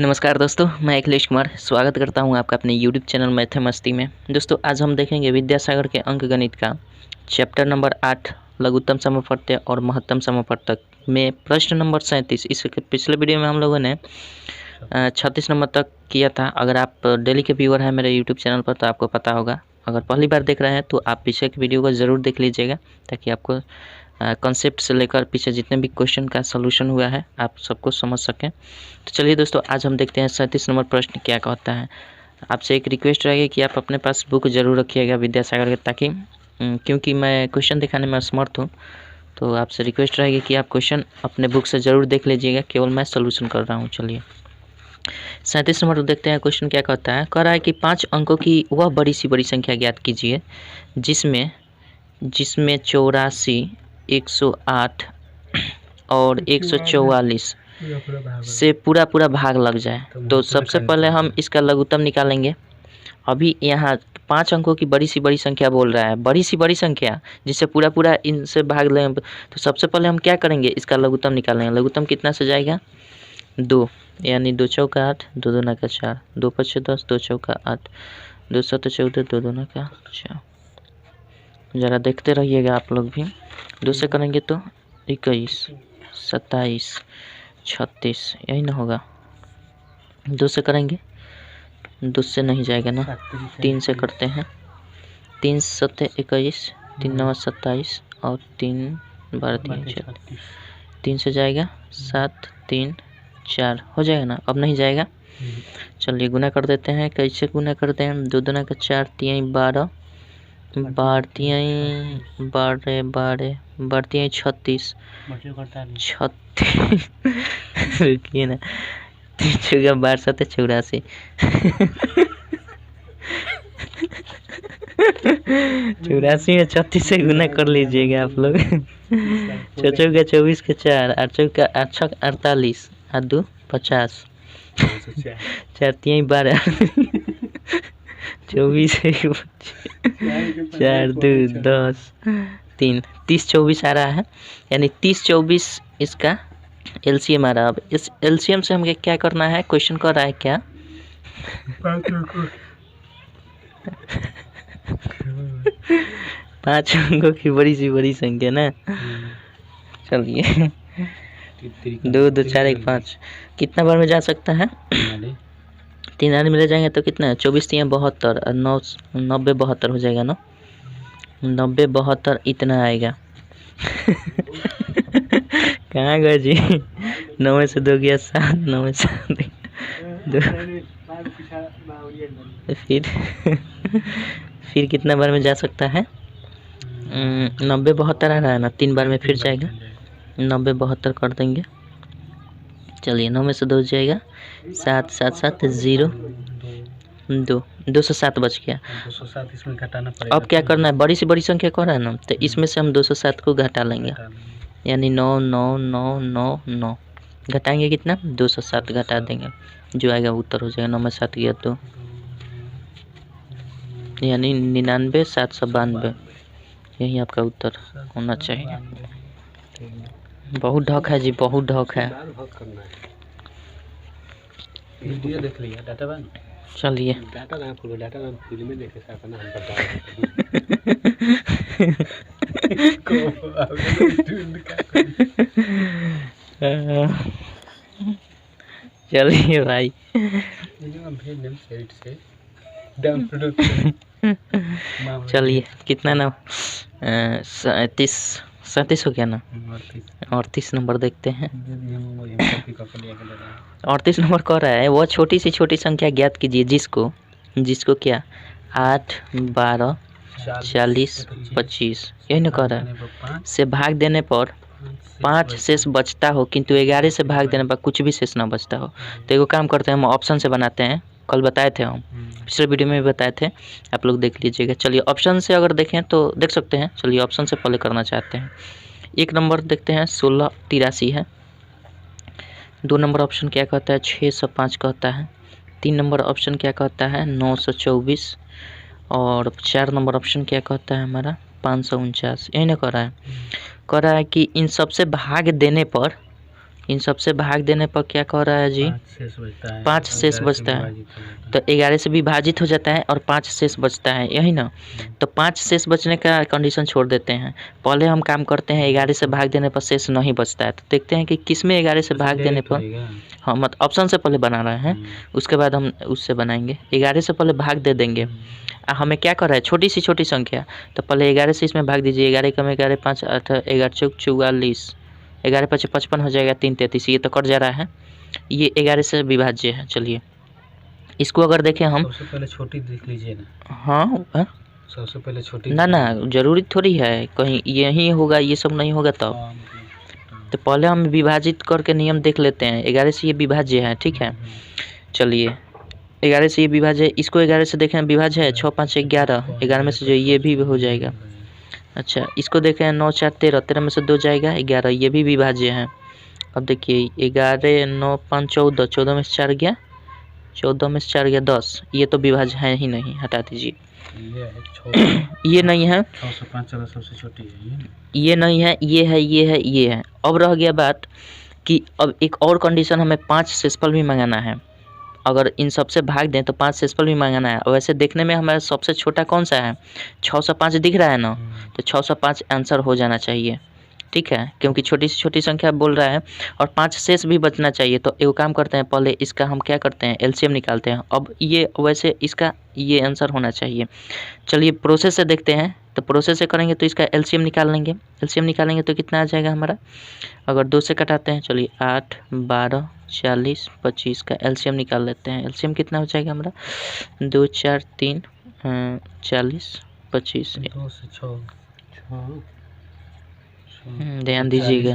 नमस्कार दोस्तों, मैं अखिलेश कुमार स्वागत करता हूं आपका अपने YouTube चैनल मैथ मस्ती में। दोस्तों आज हम देखेंगे विद्यासागर के अंकगणित का चैप्टर नंबर 8 लघुत्तम समप्रत्यय और महत्तम समप्रत्यय में प्रश्न नंबर 37। इसके पिछले वीडियो में हम लोगों ने 36 नंबर तक किया था। अगर आप डेली के व्यूअर हैं मेरे YouTube चैनल पर तो आपको पता होगा। अगर पहली बार देख रहे हैं तो आप पीछे की वीडियो को ज़रूर देख लीजिएगा ताकि आपको कॉन्सेप्ट से लेकर पीछे जितने भी क्वेश्चन का सलूशन हुआ है आप सबको समझ सकें। तो चलिए दोस्तों आज हम देखते हैं 37 नंबर प्रश्न क्या कहता है। आपसे एक रिक्वेस्ट रहेगी कि आप अपने पास बुक ज़रूर रखिएगा विद्यासागर के, ताकि क्योंकि मैं क्वेश्चन दिखाने में असमर्थ हूँ तो आपसे रिक्वेस्ट रहेगी कि आप क्वेश्चन अपने बुक से ज़रूर देख लीजिएगा, केवल मैं सलूशन कर रहा हूँ। चलिए 37 नंबर देखते हैं क्वेश्चन क्या कहता है। कह रहा है कि 5 अंकों की वह बड़ी सी बड़ी संख्या ज्ञात कीजिए जिसमें 84, 108 और 144 से पूरा भाग लग जाए। तो सबसे पहले हम इसका लघुत्तम निकालेंगे। अभी यहाँ 5 अंकों की बड़ी सी बड़ी संख्या बोल रहा है, बड़ी सी बड़ी संख्या जिससे पूरा इनसे भाग लें। तो सबसे पहले हम क्या करेंगे, इसका लघुत्तम निकालेंगे। लघुत्तम कितना से जाएगा, 2, यानी 2 चौका 8, 2 दूना का 4, 2 पचे 10, 2 चौका 8, 2 सत 14, 2 दूना का 4। ज़रा देखते रहिएगा आप लोग भी। 2 से करेंगे तो 21, 27, 36, यही ना होगा। 2 से करेंगे, 2 से नहीं जाएगा ना। 3 से करते हैं, 3 सत्ते 21, 3 नवा 27 और 3 12 3 36। 3 से जाएगा 7 3 4, हो जाएगा ना। अब नहीं जाएगा। चलिए गुना कर देते हैं। कैसे गुना करते हैं, 2 दूना का 4, 3 12, 36, रुकिए ना। 3 चौका 12 7 84, 84 में 36 से गुना कर लीजिएगा आप लोग। 6 चौका 24 के 4, 8 चौका 8 छक 48, 8 2 50, 4 3 12, 24 4 2 10 3, 30 24 आ रहा है, यानी 30 24 इसका एलसीएम आ रहा है। अब इस एलसीएम से हमें क्या करना है, क्वेश्चन कर रहा है क्या 5 अंकों की बड़ी सी बड़ी संख्या ना। चलिए 2 2 4 1 5 कितना बार में जा सकता है, 3 आदमी ले जाएंगे तो कितना है, 24 3 72 और 9 90 72 हो जाएगा ना। 90 72 इतना आएगा। कहाँ गए जी। 9 में से 2 गया 7, 9 में से 2, फिर कितना बार में जा सकता है, 90 72 आ रहा है ना, 3 बार में फिर जाएगा। 90 72 कर देंगे। चलिए 9 में से 2 जाएगा 7 7 7 0 2, 207 बच गया। 207 इसमें घटाना पड़ेगा। अब क्या करना है, बड़ी से बड़ी संख्या कह रहा है ना, तो इसमें से हम 207 को घटा लेंगे, यानी 9 9 9 9 9 घटाएंगे कितना, 207 घटा देंगे, जो आएगा उत्तर हो जाएगा। 9 में 7 गया तो यानी 99 792, यही आपका उत्तर होना चाहिए। बहुत ढक है जी, बहुत ढक है। वीडियो देख लिया, डाटा बन। चलिए डाटा ना खोलो, डाटा ना फिल्म में देखे साथ ना हम बता। चलिए भाई चलिए कितना ना 37 हो गया ना। 38 नंबर देखते हैं। 38 नंबर कह रहा है वह छोटी सी छोटी संख्या ज्ञात कीजिए जिसको क्या 8 12 40 25, यही ना कह रहा है, से भाग देने पर 5 शेष बचता हो, किंतु 11 से भाग देने पर कुछ भी शेष ना बचता हो। तो एगो काम करते हैं, हम ऑप्शन से बनाते हैं। कल बताए थे, हम पिछले वीडियो में भी बताए थे, आप लोग देख लीजिएगा। चलिए ऑप्शन से अगर देखें तो देख सकते हैं। चलिए ऑप्शन से पहले करना चाहते हैं। 1 नंबर देखते हैं 1683 है। 2 नंबर ऑप्शन क्या कहता है, 605 कहता है। 3 नंबर ऑप्शन क्या कहता है, 924 और 4 नंबर ऑप्शन क्या कहता है हमारा 549, यही ना कह रहा है। कह रहा है कि इन सबसे भाग देने पर इन सबसे भाग देने पर क्या कह रहा है जी? 5 शेष बचता है। तो 11 से विभाजित हो जाता है और 5 शेष बचता है, यही ना? तो 5 शेष बचने का कंडीशन छोड़ देते हैं। पहले हम काम करते हैं 11 से भाग देने पर शेष नहीं बचता है, तो देखते हैं कि किस में 11 से भाग देने पर। हाँ, मत ऑप्शन से पहले बना रहे हैं, उसके बाद हम उससे बनाएंगे। 11 से पहले भाग दे देंगे। हमें क्या कर रहा है? छोटी सी छोटी संख्या, तो पहले 11 से इसमें भाग दीजिए। 11 कम 11 5 8 11 चौक 44, 11 5 55 हो जाएगा, 3 33, ये तो कट जा रहा है। ये 11 से विभाज्य है। चलिए इसको अगर देखें हम, सबसे पहले छोटी देख लीजिए ना। हाँ सबसे पहले छोटी ना जरूरी थोड़ी है कहीं यही होगा, ये सब नहीं होगा तब। तो पहले हम विभाजित करके नियम देख लेते हैं। 11 से ये विभाज्य है, ठीक है। चलिए 11 से ये विभाज्य है, इसको 11 से देखें विभाज्य है। 6 5 11, 11 में से जो ये भी हो जाएगा। अच्छा इसको देखें 9 4 13, 13 में से 2 जाएगा 11, ये भी विभाज्य है। अब देखिए 11 9 5 14, 14 में से 4 गया, 14 में से 4 गया 10, ये तो विभाज्य है ही नहीं, हटा दीजिए। ये नहीं है, 605 सबसे छोटी है। ये नहीं है, ये है, ये है, ये है। अब रह गया बात कि अब एक और कंडीशन, हमें 5 शेषफल भी मंगाना है। अगर इन सबसे भाग दें तो 5 शेषफल भी मंगाना है। और वैसे देखने में हमारा सबसे छोटा कौन सा है? 605 दिख रहा है ना, तो 605 आंसर हो जाना चाहिए, ठीक है, क्योंकि छोटी से छोटी संख्या बोल रहा है और 5 शेष भी बचना चाहिए। तो एक काम करते हैं, पहले इसका हम क्या करते हैं, एलसीएम निकालते हैं। अब ये वैसे इसका ये आंसर होना चाहिए। चलिए प्रोसेस से देखते हैं। तो प्रोसेस से करेंगे तो इसका एलसीएम निकाल लेंगे। एलसीएम निकालेंगे तो कितना आ जाएगा हमारा? अगर 2 से कटाते हैं, चलिए 8 12 40 25 का एलसीएम निकाल लेते हैं। एलसीएम कितना हो जाएगा हमारा? 2 4 3 40 25। 2 से 6 ध्यान दीजिएगा,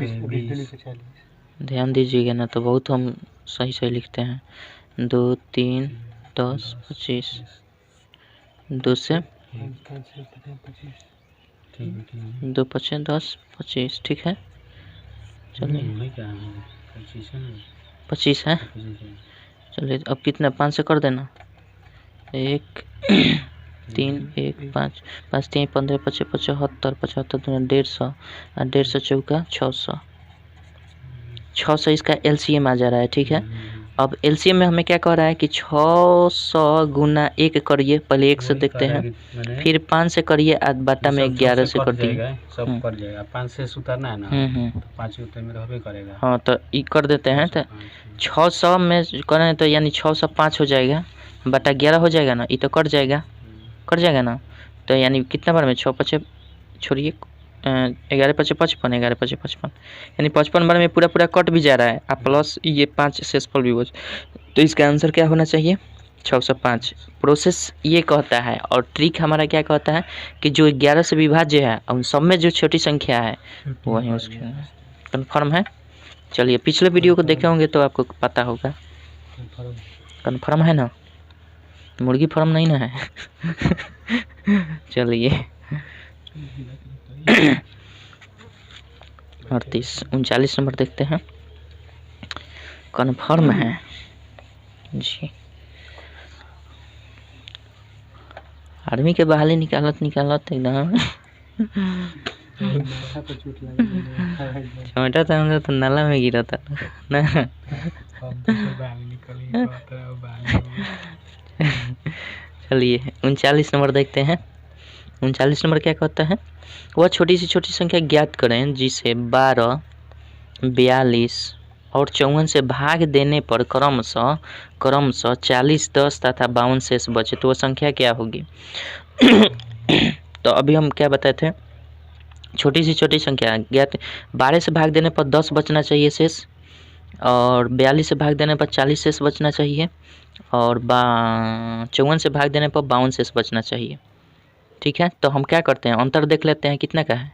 ध्यान दीजिएगा ना, तो बहुत हम सही सही लिखते हैं। 2 3 10 25, 2 से 2 5 10 25, ठीक है। चलिए 25 है। चलिए अब कितना? 5 से कर देना। 1 3 1 5 5 3 15 25 75 75 150 और 150 चौका 600। 600 इसका एलसीएम आ जा रहा है, ठीक है। अब एलसीएम में हमें क्या कह रहा है कि 600 गुना 1 करिए, पहले 1 से देखते हैं, फिर 5 से करिए, बटा में 11 से कर दिए, सब कर जाएगा। 5 से उतारना है ना, तो 5 उतर में रहबे करेगा। हाँ तो ये कर देते हैं। तो 600 में करें तो यानी 605 हो जाएगा, बटा 11 हो जाएगा ना, ये तो कट जाएगा, कट जाएगा ना। तो यानी कितना बार में 6 5 छोड़िए, 11 5 55, 11 5 55, यानी 55 बार में पूरा पूरा कट भी जा रहा है। आप प्लस ये 5 शेषफल भी बच, तो इसका आंसर क्या होना चाहिए? 605। प्रोसेस ये कहता है, और ट्रिक हमारा क्या कहता है कि जो 11 से विभाज्य है उन सब में जो छोटी संख्या है वही उसकी कन्फर्म है। चलिए पिछले वीडियो को देखे होंगे तो आपको पता होगा। कन्फर्म है ना, मुर्गी फार्म नहीं ना है। चलिए 38 39 नंबर देखते हैं। कन्फर्म है जी। आर्मी के बहाली निकालत एकदम छोटा था हम तो नाला में गिरा था ना। चलिए 39 नंबर देखते हैं। 39 नंबर क्या कहता है? वह छोटी सी छोटी संख्या ज्ञात करें जिसे 12 42 और 54 से भाग देने पर क्रमशः 40 10 तथा 52 शेष बचे, तो वह संख्या क्या होगी? तो अभी हम क्या बताए थे? छोटी सी छोटी संख्या ज्ञात, 12 से भाग देने पर 10 बचना चाहिए शेष, और 42 से भाग देने पर 40 शेष बचना चाहिए, और 54 से भाग देने पर 52 शेष बचना चाहिए, ठीक है। तो हम क्या करते हैं, अंतर देख लेते हैं कितना का है।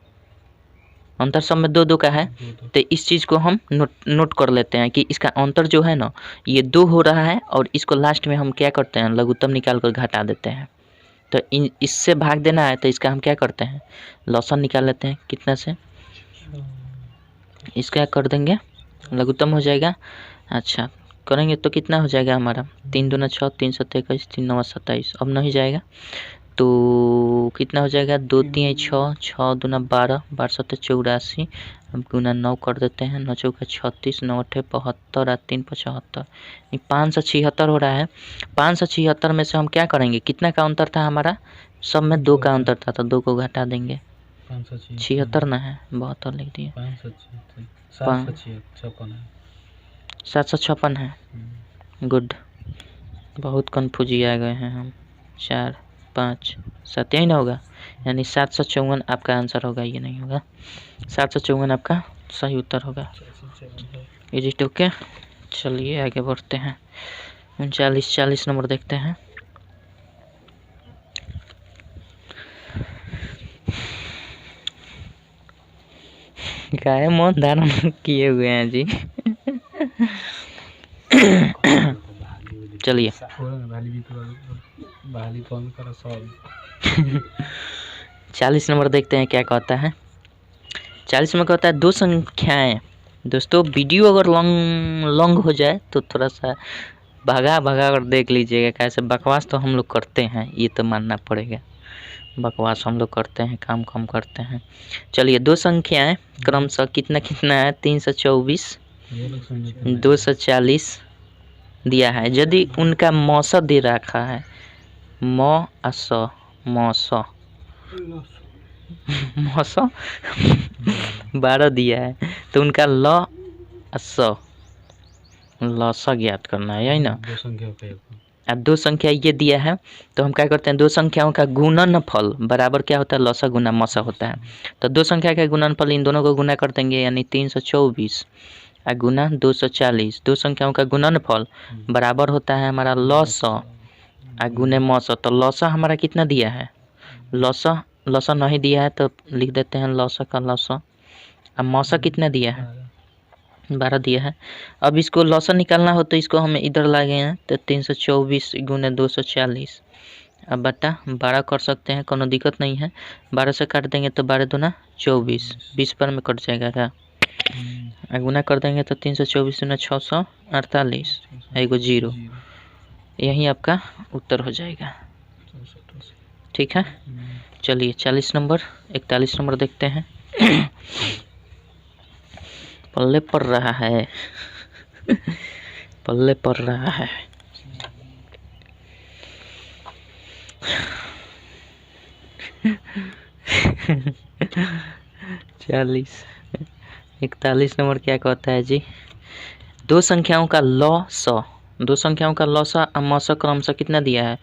अंतर सब में 2 2 का है, तो इस चीज़ को हम नोट कर लेते हैं कि इसका अंतर जो है ना ये 2 हो रहा है, और इसको लास्ट में हम क्या करते हैं, लघुत्तम निकाल कर घटा देते हैं। तो इससे भाग देना है तो इसका हम क्या करते हैं, लॉसन निकाल लेते हैं। कितना से इसका कर देंगे, लघुत्तम हो जाएगा। अच्छा करेंगे तो कितना हो जाएगा हमारा? 3 दूना 6, 3 7 21, 3 9 27। अब नहीं जाएगा तो कितना हो जाएगा 2 3 6 6 दूना 12 12 7 84। अब गुना 9 कर देते हैं, 9 चौका 36 9 8 72 और 3 75, 576 हो रहा है। 576 में से हम क्या करेंगे, कितना का अंतर था हमारा, सब में 2 का अंतर था, तो 2 को घटा देंगे। 76 ना है, 72 लिख दिए। 756 है। गुड, बहुत कन्फ्यूज आ गए हैं हम। 4 5 7 यही ना होगा, यानी 754 आपका आंसर होगा, ये नहीं होगा। 754 आपका सही उत्तर होगा। Is it okay? चलिए आगे बढ़ते हैं। 39 नंबर देखते हैं। काय मौन धारण किए हुए हैं जी। चलिए 40 नंबर देखते हैं क्या कहता है। 40 में कहता है 2 संख्याएं। दोस्तों वीडियो अगर लॉन्ग हो जाए तो थोड़ा सा भगा कर देख लीजिएगा, कैसे बकवास तो हम लोग करते हैं, ये तो मानना पड़ेगा, बकवास हम लोग करते हैं, काम कम करते हैं। चलिए 2 संख्याएं क्रमशः कितना है 324 240 दिया है। यदि उनका मौसा दे रखा है, मौसा 12 दिया है, तो उनका लसा ज्ञात करना है, यही ना। अब 2 संख्या ये दिया है, तो हम क्या करते हैं, 2 संख्याओं का गुणनफल बराबर क्या होता है, लसा गुना मसा होता है। तो 2 संख्या का गुणनफल इन दोनों को गुना कर देंगे, यानी 324 गुना 240। 2 संख्याओं का गुणनफल बराबर होता है हमारा लसा गुने मसा। तो लसा हमारा कितना दिया है, लसा नहीं दिया है तो लिख देते हैं लसा का लसा। अब मौसा कितना दिया है, 12 दिया है। अब इसको लसा निकालना हो तो इसको हम इधर लाए हैं, तो 324 गुने 240 अब बटा 12 कर सकते हैं, कोनो दिक्कत नहीं है। 12 से काट देंगे तो 12 दूना 24, 20 पर में कट जाएगा क्या, गुना कर देंगे तो 324 दूना 648 एगो 0, यही आपका उत्तर हो जाएगा। ठीक है, चलिए 41 नंबर देखते हैं। पल्ले पड़ रहा है पल्ले पड़ रहा है। चालीस 41 नंबर क्या कहता है जी, 2 संख्याओं का लसा, 2 संख्याओं का लसा मसा क्रमशः कितना दिया है,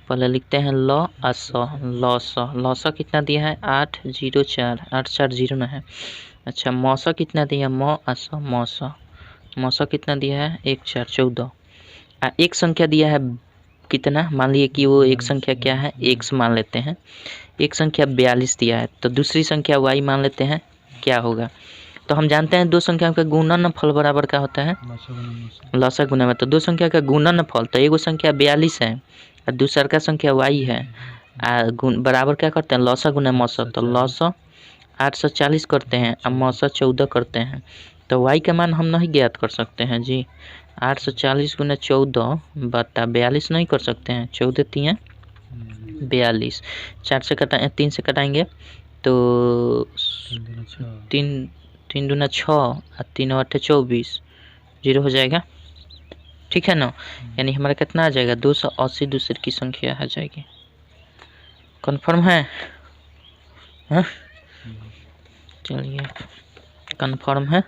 पहले लिखते हैं लसा कितना दिया है 804 840 ना है। अच्छा मौसा कितना दिया मौसा कितना दिया है 1414। एक संख्या दिया है कितना, मान लिए कि वो एक संख्या क्या है x मान लेते हैं, एक संख्या 42 दिया है, तो दूसरी संख्या y मान लेते हैं क्या होगा। तो हम जानते हैं 2 संख्याओं का गुणनफल बराबर क्या होता है, लसा गुना में। तो 2 संख्या का गुणनफल, तो एगो संख्या 42 है और दूसरा का संख्या y है, बराबर क्या करते हैं लसा गुना मौसा। तो लसा 840 करते हैं और मौसा 14 करते हैं, तो y का मान हम नहीं ज्ञात कर सकते हैं जी। 840 गुना 14 बटा 42 नहीं कर सकते हैं, 14 3 42, 4 से कटाएँ 3 से कटाएंगे तो 3 दूना 6 और 3 8 24, 0 हो जाएगा। ठीक है ना, यानी हमारा कितना आ जाएगा 280 दूसरे की संख्या आ जाएगी। कन्फर्म है, हाँ चलिए कन्फर्म है।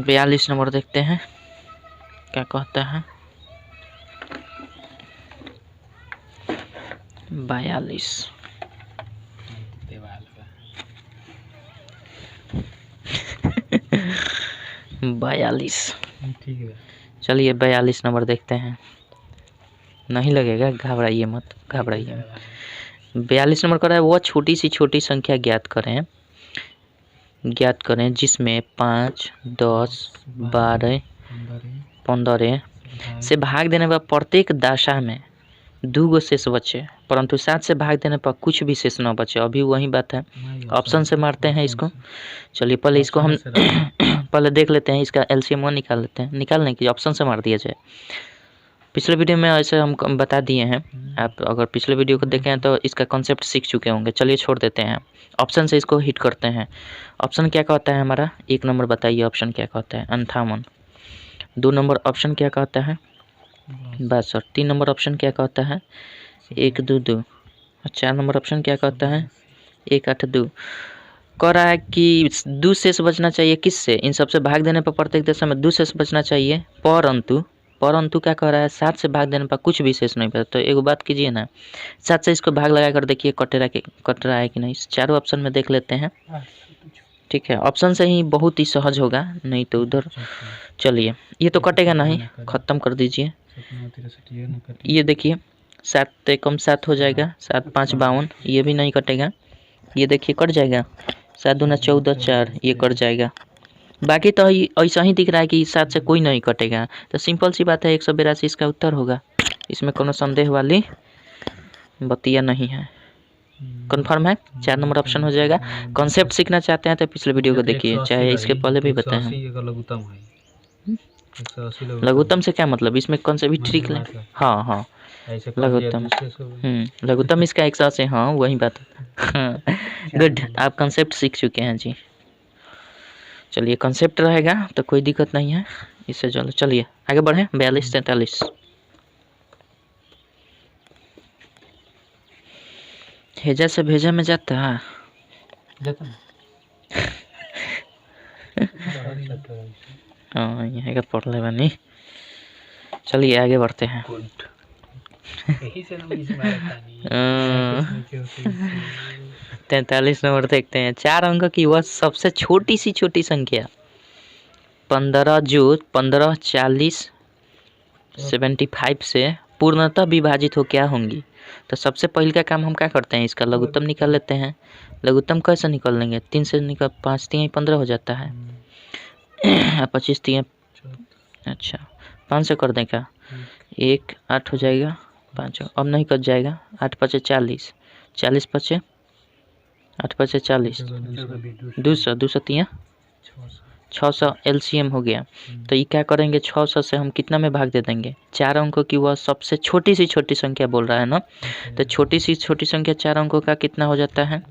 42 नंबर देखते हैं क्या कहता है। 42 ठीक है, चलिए 42 नंबर देखते हैं, नहीं लगेगा, घबराइए मत 42 नंबर कर रहा है, वह छोटी संख्या ज्ञात करें जिसमें 5 10 12 15 से भाग देने पर प्रत्येक दशा में 2 गो शेष बचे, परंतु 7 से भाग देने पर कुछ भी शेष न बचे। अभी वही बात है, ऑप्शन से मारते हैं इसको। चलिए पहले इसको हम पहले देख लेते हैं, इसका एलसीएम निकाल लेते हैं, निकालने की ऑप्शन से मार दिया जाए, पिछले वीडियो में ऐसे हम बता दिए हैं, आप अगर पिछले वीडियो को देखें हैं तो इसका कॉन्सेप्ट सीख चुके होंगे। चलिए छोड़ देते हैं, ऑप्शन से इसको हिट करते हैं। ऑप्शन क्या कहता है हमारा? 1 नंबर बताइए ऑप्शन क्या कहता है? 58। 2 नंबर ऑप्शन क्या कहता है? 62। 3 नंबर ऑप्शन क्या कहता है? 122। 4 नंबर ऑप्शन क्या कहता है? 182। कह रहा है कि 2 शेष बचना चाहिए किससे? इन सबसे भाग देने पर प्रत्येक दशा में 2 शेष बचना चाहिए, परंतु क्या कह रहा है? 7 से भाग देने पर कुछ भी शेष नहीं बचा। तो एक बात कीजिए ना, 7 से इसको भाग लगा कर देखिए कट रहा है कि नहीं। चारों ऑप्शन में देख लेते हैं, ठीक है। ऑप्शन से ही बहुत ही सहज होगा, नहीं तो उधर। चलिए, ये तो कटेगा नहीं, ख़त्म कर दीजिए। ये देखिए 7 से कम 7 हो जाएगा, 7 5 52, ये भी नहीं कटेगा। ये देखिए कट जाएगा, 7 दूना 14 4, ये कट जाएगा। बाकी तो ऐसा ही दिख रहा है कि 7 से कोई नहीं कटेगा। तो सिंपल सी बात है, 182 इसका उत्तर होगा। इसमें कोनो संदेह वाली बतिया नहीं है। कन्फर्म है? 4 नंबर ऑप्शन हो जाएगा। कॉन्सेप्ट सीखना चाहते हैं तो पिछले वीडियो को देखिए, चाहे इसके पहले भी बताए हैं। लघुत्तम से क्या मतलब? इसमें कौन सा भी ट्रिक ले? हाँ लघुत्तम, लघुत्तम इसका 180। हाँ वही बात। गुड, आप कॉन्सेप्ट सीख चुके हैं जी। चलिए, कॉन्सेप्ट रहेगा तो कोई दिक्कत नहीं है इससे। चलिए आगे बढ़ें। 42 43। हेजा से भेजा में जाता है। हाँ यहाँ का पढ़ ले बनी। चलिए आगे बढ़ते हैं। 43 नंबर देखते हैं। 4 अंक की वह सबसे छोटी संख्या 15 जो 15 40 75 से पूर्णतः विभाजित हो क्या होंगी? तो सबसे पहले का काम हम क्या करते हैं? इसका लघुत्तम निकाल लेते हैं। लघुत्तम कैसे निकाल लेंगे? 3 से निकाल, 5 3 15 हो जाता है। 25 3, अच्छा 5 से कर दें क्या? 1 8 हो जाएगा, 5 अब नहीं कट जाएगा। 8 5 40, 40 5 8 5 40, 200 200 3 600 LCM हो गया। तो ये क्या करेंगे? 600 से हम कितना में भाग दे देंगे? 4 अंकों की वह सबसे छोटी संख्या बोल रहा है ना, तो छोटी संख्या 4 अंकों का कितना हो जाता है?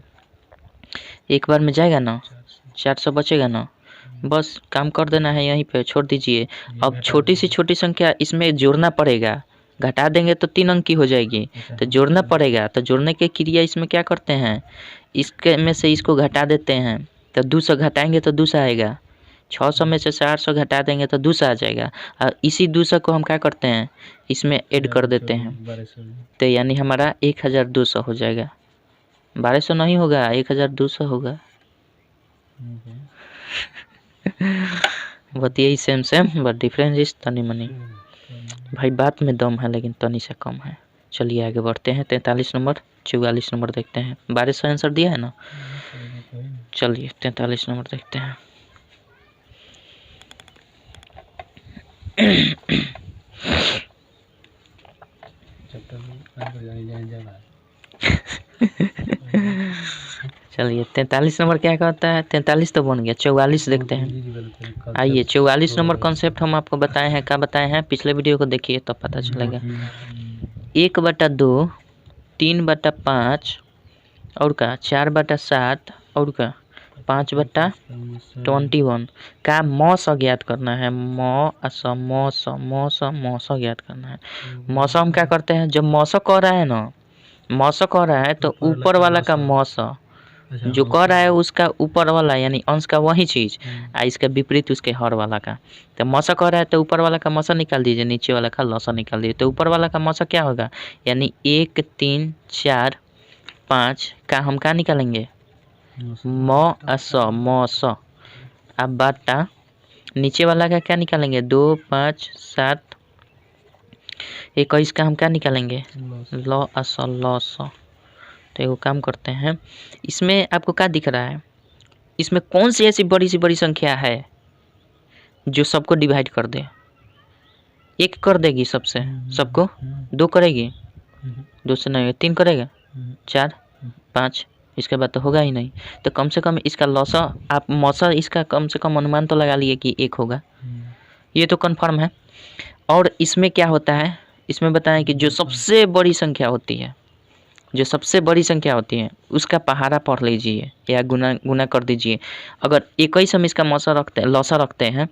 एक बार में जाएगा ना, 400 बचेगा ना, बस काम कर देना है, यहीं पे छोड़ दीजिए। अब छोटी संख्या इसमें जोड़ना पड़ेगा, घटा देंगे तो 3 अंक की हो जाएगी, तो जोड़ना पड़ेगा। तो जोड़ने की क्रिया इसमें क्या करते हैं? इसके में से इसको घटा देते हैं, तो 200 घटाएंगे तो 200 आएगा। 600 में से 400 घटा देंगे तो 200 आ जाएगा। और इसी 200 को हम क्या करते हैं? इसमें ऐड कर देते हैं, तो यानी हमारा 1200 हो जाएगा। 1200 नहीं होगा, 1200 होगा। बहुत यही सेम बट डिफरेंस इस तनी मनी। भाई बात में दम है लेकिन तनी से कम है। चलिए आगे बढ़ते हैं। 43 नंबर 44 नंबर देखते हैं। 1200 आंसर दिया है ना। चलिए 43 नंबर देखते हैं। चलिए 43 नंबर क्या कहता है? 43 तो बन गया, 44 देखते हैं। आइए 44 नंबर कॉन्सेप्ट हम आपको बताए हैं। क्या बताए हैं? पिछले वीडियो को देखिए तो पता चलेगा। 1/2, 3/5 और का 4/7 और का 5/21 का मौसा ज्ञात करना है। मौसा ज्ञात करना है। मौसा हम क्या करते हैं? जब मौसा कह रहा है ना, मौसा कह रहा है तो ऊपर वाला का मौसा जो कह रहा है उसका ऊपर वाला यानी अंश का वही चीज़, इसका विपरीत उसके हर वाला का। तो मौसा कह रहा है तो ऊपर वाला का मौसा निकाल दीजिए, नीचे वाला का लौसा निकाल दीजिए। तो ऊपर वाला का मौसा क्या होगा? यानी 1 3 4 5 का हम क्या निकालेंगे? मौसा। अब बाटा नीचे वाला का क्या निकालेंगे? 2 5 7 21 का हम क्या निकालेंगे? लौसा। तो एगो काम करते हैं, इसमें आपको क्या दिख रहा है? इसमें कौन सी ऐसी बड़ी संख्या है जो सबको डिवाइड कर दे? 1 कर देगी सबसे, सबको 2 करेगी, 2 से नहीं 3 करेगा, 4 5, इसके बाद तो होगा ही नहीं। तो कम से कम इसका लौसा, आप मौसा इसका कम से कम अनुमान तो लगा लिए कि 1 होगा। ये तो कन्फर्म है। और इसमें क्या होता है? इसमें बताएं कि जो सबसे बड़ी संख्या होती है, जो सबसे बड़ी संख्या होती है उसका पहाड़ा पढ़ लीजिए या गुना गुना कर दीजिए। अगर 21 हम इसका लौसा रखते हैं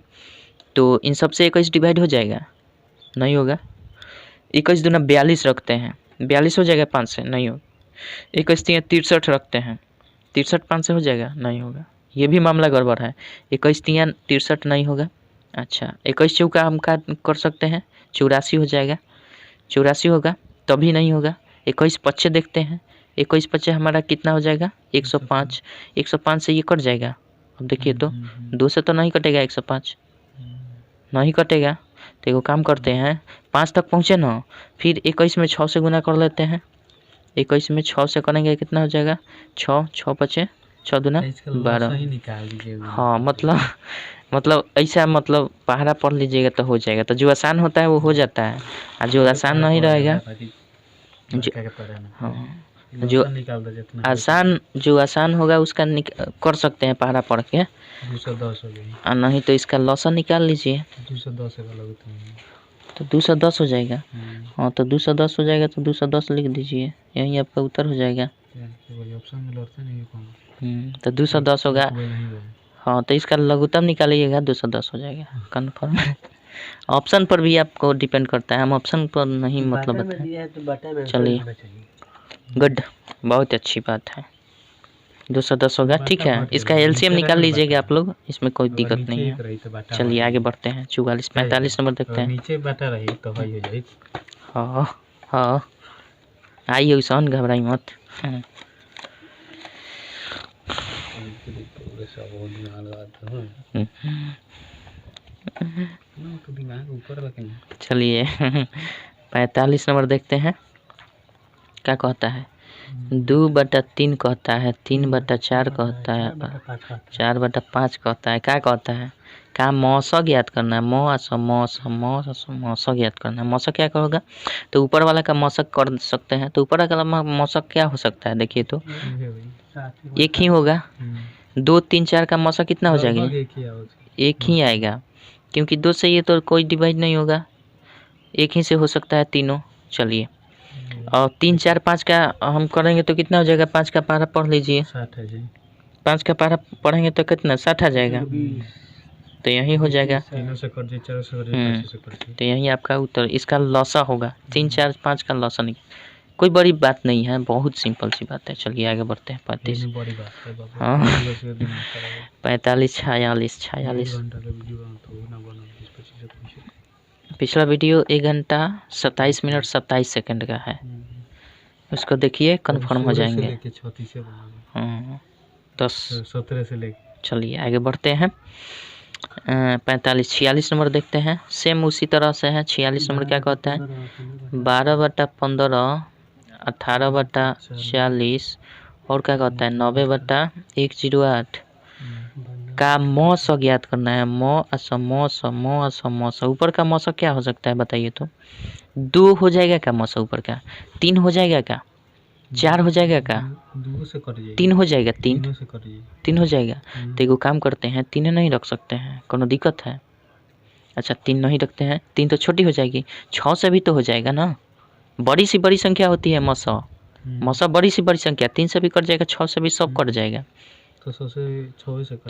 तो इन सबसे 21 डिवाइड हो जाएगा? नहीं होगा। 21 दूना 42 रखते हैं, 42 हो जाएगा 5 से? नहीं होगा। 21 तिया 63 रखते हैं, 63 5 से हो जाएगा? नहीं होगा। ये भी मामला गड़बड़ है। 21 तिया 63 नहीं होगा। अच्छा, 21 चौका हम क्या कर सकते हैं? 84 हो जाएगा। 84 होगा तभी नहीं होगा। 21 पच्चे देखते हैं, 21 पच्चे हमारा कितना हो जाएगा? 105। 105 से ये कट जाएगा। अब देखिए तो 2 से तो नहीं कटेगा, 105 नहीं कटेगा। तो एगो काम करते हैं, 5 तक पहुँचे ना, फिर 21 में 6 से गुना कर लेते हैं। 21 में 6 से करेंगे कितना हो जाएगा? 6 6 पचे 6 दूना 12। हाँ, मतलब ऐसा मतलब पहाड़ा पढ़ लीजिएगा तो हो जाएगा। तो जो आसान होता है वो हो जाता है, और जो आसान नहीं रहेगा, हाँ, जो आसान होगा उसका कर सकते हैं पहाड़ा पढ़ के। 210 हो गई, और नहीं तो इसका लौसा निकाल लीजिए। 210 तो 210 हो जाएगा। हाँ, तो 210 हो जाएगा तो 210 लिख दीजिए, यही आपका उत्तर हो जाएगा। तो 210 होगा। हाँ, तो इसका लघुत्तम निकालिएगा, 210 हो जाएगा कन्फर्म। ऑप्शन पर भी आपको डिपेंड करता है, हम ऑप्शन पर नहीं मतलब बताएं। चलिए, गुड, बहुत अच्छी बात है। 210 होगा, ठीक है। इसका एलसीएम निकाल लीजिएगा आप लोग, इसमें कोई दिक्कत नहीं है। चलिए आगे बढ़ते हैं। 44 45 नंबर देखते हैं। नीचे बटा रही तो भाई हो जाए। हाँ हाँ, आइए उसान, घबराई मत। चलिए 45 नंबर देखते हैं, क्या कहता है? 2/3 कहता है, 3/4 कहता है, 4/5 कहता है। क्या कहता है? क्या मौसा ज्ञात करना है? मौसा ज्ञात करना है। मौसा क्या करोगा? तो ऊपर वाला का मौसक कर सकते हैं, तो ऊपर वाला मौसक क्या हो सकता है? देखिए तो एक ही होगा। 2 3 4 का मौसक कितना हो जाएगा? एक ही आएगा, क्योंकि 2 से ये तो कोई डिवाइड नहीं होगा, एक ही से हो सकता है तीनों। चलिए, और 3 4 5 का हम करेंगे तो कितना हो जाएगा? 5 का पारा पढ़ लीजिए। 5 का पारा पढ़ेंगे तो कितना? 60 आ जाएगा। तो यही हो जाएगा। तो यही आपका उत्तर, इसका लौसा होगा। 3 4 5 का लौसा नहीं, कोई बड़ी बात नहीं है, बहुत सिंपल सी बात है। चलिए आगे बढ़ते हैं। 35, हाँ 45 46 46। पिछला वीडियो 1 घंटा 27 मिनट 27 सेकंड का है, उसको देखिए, कंफर्म हो जाएंगे। हाँ 10 17 से लेके। चलिए आगे बढ़ते हैं। 45 46 नंबर देखते हैं, सेम उसी तरह से है। 46 नंबर क्या कहता है? 12/15 18/40 और क्या कहता है? 90/108 का मौस ज्ञात करना है। मौस ऊपर का मौस क्या हो सकता है बताइए तो? 2 हो जाएगा क्या मौस ऊपर का? 3 हो जाएगा क्या? 4 हो जाएगा क्या? 3 हो जाएगा। 3 हो जाएगा। तो एगो काम करते हैं, 3 नहीं रख सकते हैं, कोनो दिक्कत है? अच्छा 3 नहीं रखते हैं, 3 तो छोटी हो जाएगी। 6 से भी तो हो जाएगा ना, बड़ी सी बड़ी संख्या होती है मौसा बड़ी सी बड़ी संख्या। 3 से भी कट जाएगा, 6 से भी सब कट जाएगा। तो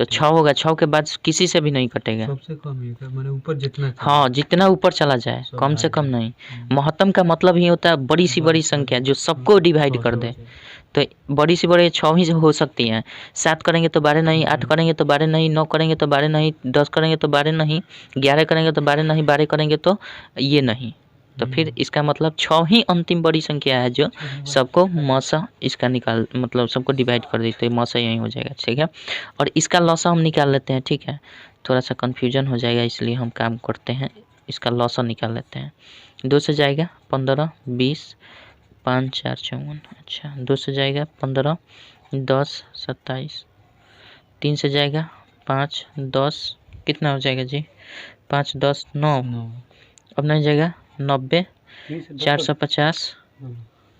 6 होगा, 6 के बाद किसी से भी नहीं कटेगा। सबसे कम है माने ऊपर जितना, हाँ जितना ऊपर चला जाए, कम से कम नहीं। महत्तम का मतलब ही होता है बड़ी सी बड़ी संख्या जो सबको डिवाइड कर दे। तो बड़ी सी बड़ी 6 ही हो सकती हैं। 7 करेंगे तो 12 नहीं, 8 करेंगे तो 12 नहीं, 9 करेंगे तो 12 नहीं, 10 करेंगे तो 12 नहीं, 11 करेंगे तो 12 नहीं, 12 करेंगे तो ये नहीं। तो फिर इसका मतलब 6 ही अंतिम बड़ी संख्या है जो सबको मौसा इसका निकाल मतलब सबको डिवाइड कर देते हैं। मौसा यही हो जाएगा, ठीक है। और इसका लौसा हम निकाल लेते हैं, ठीक है। थोड़ा सा कन्फ्यूजन हो जाएगा, इसलिए हम काम करते हैं, इसका लौसा निकाल लेते हैं। 2 से जाएगा 15 20 5 4 54। अच्छा 2 से जाएगा 15 10 27। 3 से जाएगा 5 10, कितना हो जाएगा जी? 5 10 9। अब नहीं जाएगा 90 450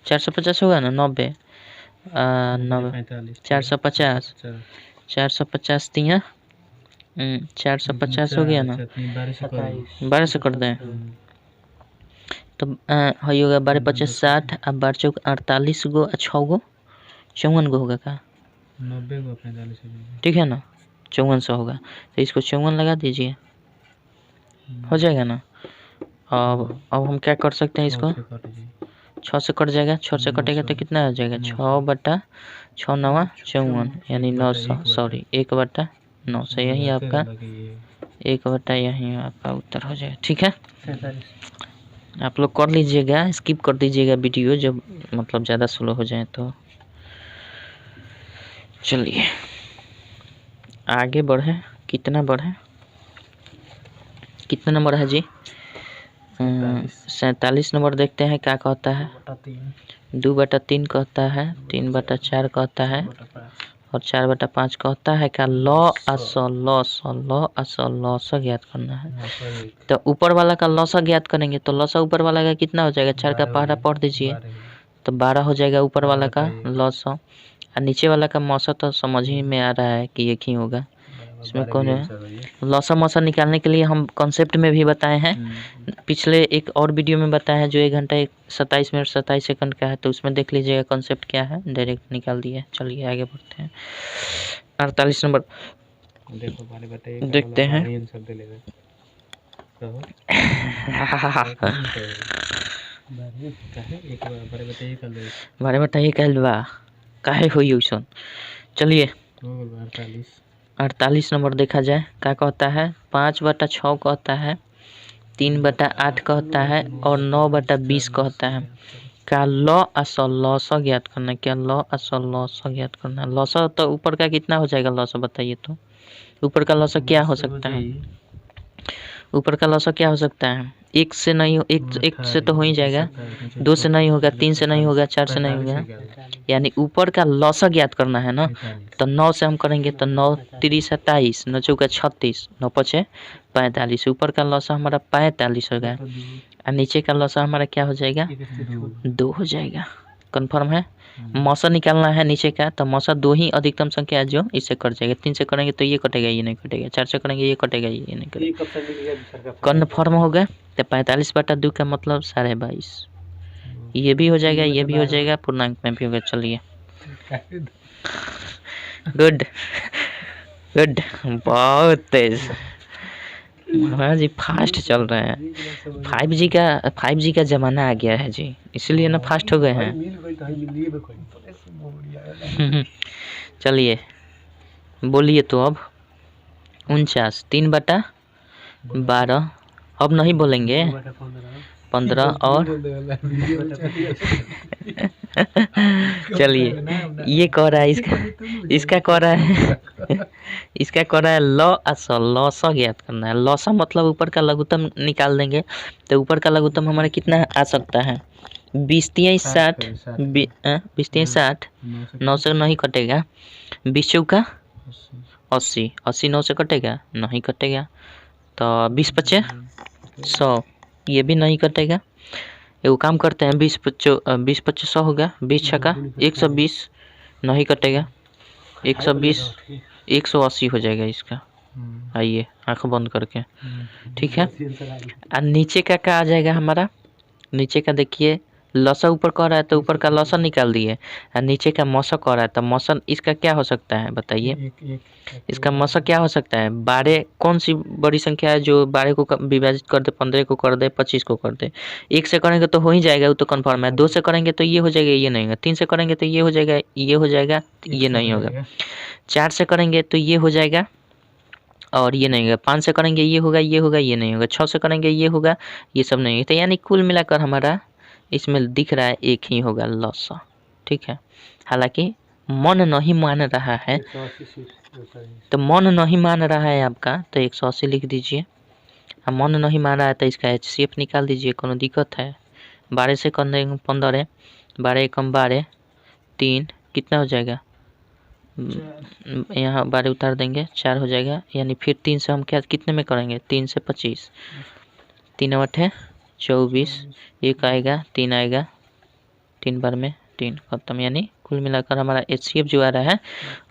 450 होगा ना? 90 450 450 तिया 450 हो गया ना? 12 से कर दें। तो हई होगा 12 50 60 अब 12 चौक 48 गो 6 गो 54 गो होगा का 90 गो 45 ठीक है ना 5400 होगा तो इसको 54 लगा दीजिए हो जाएगा ना। अब हम क्या कर सकते हैं इसको 6 से कट जाएगा 6 से कटेगा तो कितना हो जाएगा 6/6 9 54 यानी 900 सॉरी 1/900 यही आपका 1/, यही आपका उत्तर हो जाएगा। ठीक है आप लोग कर लीजिएगा स्किप कर दीजिएगा वीडियो जब मतलब ज़्यादा स्लो हो जाए तो। चलिए आगे बढ़े कितना बढ़े कितना नंबर है जी 47 नंबर देखते हैं क्या कहता है 2/3 कहता है 3/4 कहता है और 4/5 कहता है क्या ल स ज्ञात करना है। तो ऊपर वाला का लसा ज्ञात करेंगे तो लसा ऊपर वाला का कितना हो जाएगा 4 का पहाड़ा पढ़ दीजिए तो 12 हो जाएगा ऊपर वाला का लसा और नीचे वाला का मौसा तो समझ ही में आ रहा है कि एक ही होगा इसमें कौन है। लौसा मौसा निकालने के लिए हम कॉन्सेप्ट में भी बताए हैं पिछले एक और वीडियो में बताया है जो 1 घंटा 27 मिनट 27 सेकंड का है तो उसमें देख लीजिएगा कॉन्सेप्ट क्या है डायरेक्ट निकाल दिया। चलिए आगे बढ़ते हैं 48 नंबर देखते हैं बारे बताइए कल बा काहे हुई उसन। चलिए 48 नंबर देखा जाए क्या कहता है 5/6 कहता है 3/8 कहता है और 9/20 कहता है क्या लौसा ज्ञात करना क्या लौसा ज्ञात करना। लौसा तो ऊपर का कितना हो जाएगा लौसा बताइए तो ऊपर का लौसा क्या हो सकता है ऊपर का लौसा क्या हो सकता है 1 से नहीं एक से तो हो ही जाएगा 2 से नहीं होगा 3 से नहीं होगा 4 से नहीं होगा यानी ऊपर का लौसा ज्ञात करना है ना तो 9 से हम करेंगे तो 9 3 27 9 चौका 36 9 5 45 ऊपर का लौसा हमारा 45 होगा और नीचे का लौसा हमारा क्या हो जाएगा 2 हो जाएगा। कंफर्म है मौसा निकालना है नीचे का तो मौसा 2 ही अधिकतम संख्या है जो इससे कट जाएगा 3 से करेंगे तो ये कटेगा ये नहीं कटेगा 4 से करेंगे ये कटेगा ये नहीं कटेगा कन्फर्म हो गया। तो 45/2 का मतलब 22.5 ये भी हो जाएगा ये भी हो जाएगा पूर्णांक में भी होगा। चलिए गुड गुड बहुत तेज महाराज जी फास्ट चल रहे हैं 5G का ज़माना आ गया है जी इसलिए ना फास्ट हो गए हैं। चलिए बोलिए तो अब 49 3/12 अब नहीं बोलेंगे 15 और चलिए ये कह रहा है इसका कह रहा है इसका कह रहा है लौसा ज्ञात करना है। लौसा मतलब ऊपर का लघुत्तम निकाल देंगे तो ऊपर का लघुत्तम हमारा कितना आ सकता है 20 3 60 20 3 60 9 से नहीं कटेगा 20 चौका 80 80 9 से कटेगा नहीं कटेगा तो 20 5 100 ये भी नहीं कटेगा। वो काम करते हैं 20 5 100 होगा 20 छक्का 120 नहीं कटेगा 120 180 हो जाएगा इसका। आइए आँख बंद करके ठीक है। और नीचे का क्या आ जाएगा हमारा नीचे का देखिए लौसा ऊपर कह रहा है तो ऊपर का लौसा निकाल दिए और नीचे का मौसा कह रहा है तो मौसा इसका क्या हो सकता है बताइए इसका मौसा क्या हो सकता है 12 कौन सी बड़ी संख्या है जो 12 को विभाजित कर दे 15 को कर दे 25 को कर दे 1 से करेंगे तो हो ही जाएगा वो तो कन्फर्म है 2 से करेंगे तो ये हो जाएगा ये नहीं होगा 3 से करेंगे तो ये हो जाएगा ये नहीं होगा 4 से करेंगे तो ये हो जाएगा और ये नहीं होगा 5 से करेंगे ये होगा ये नहीं होगा 6 से करेंगे ये होगा ये सब नहीं होगा। तो यानी कुल मिलाकर हमारा इसमें दिख रहा है एक ही होगा लौसा ठीक है। हालांकि मन नहीं मान रहा है तो मन नहीं मान रहा है आपका तो 180 लिख दीजिए। मन नहीं मान रहा है तो इसका HCF निकाल दीजिए कोनो दिक्कत है 12 से कम 15 12 कम 12 3 कितना हो जाएगा यहाँ 12 उतार देंगे 4 हो जाएगा यानी फिर 3 से हम क्या कितने में करेंगे 3 से 25 3 8 है 24 1 आएगा 3 आएगा 3 बार में 3 खत्म। यानी कुल मिलाकर हमारा HCF जो आ रहा है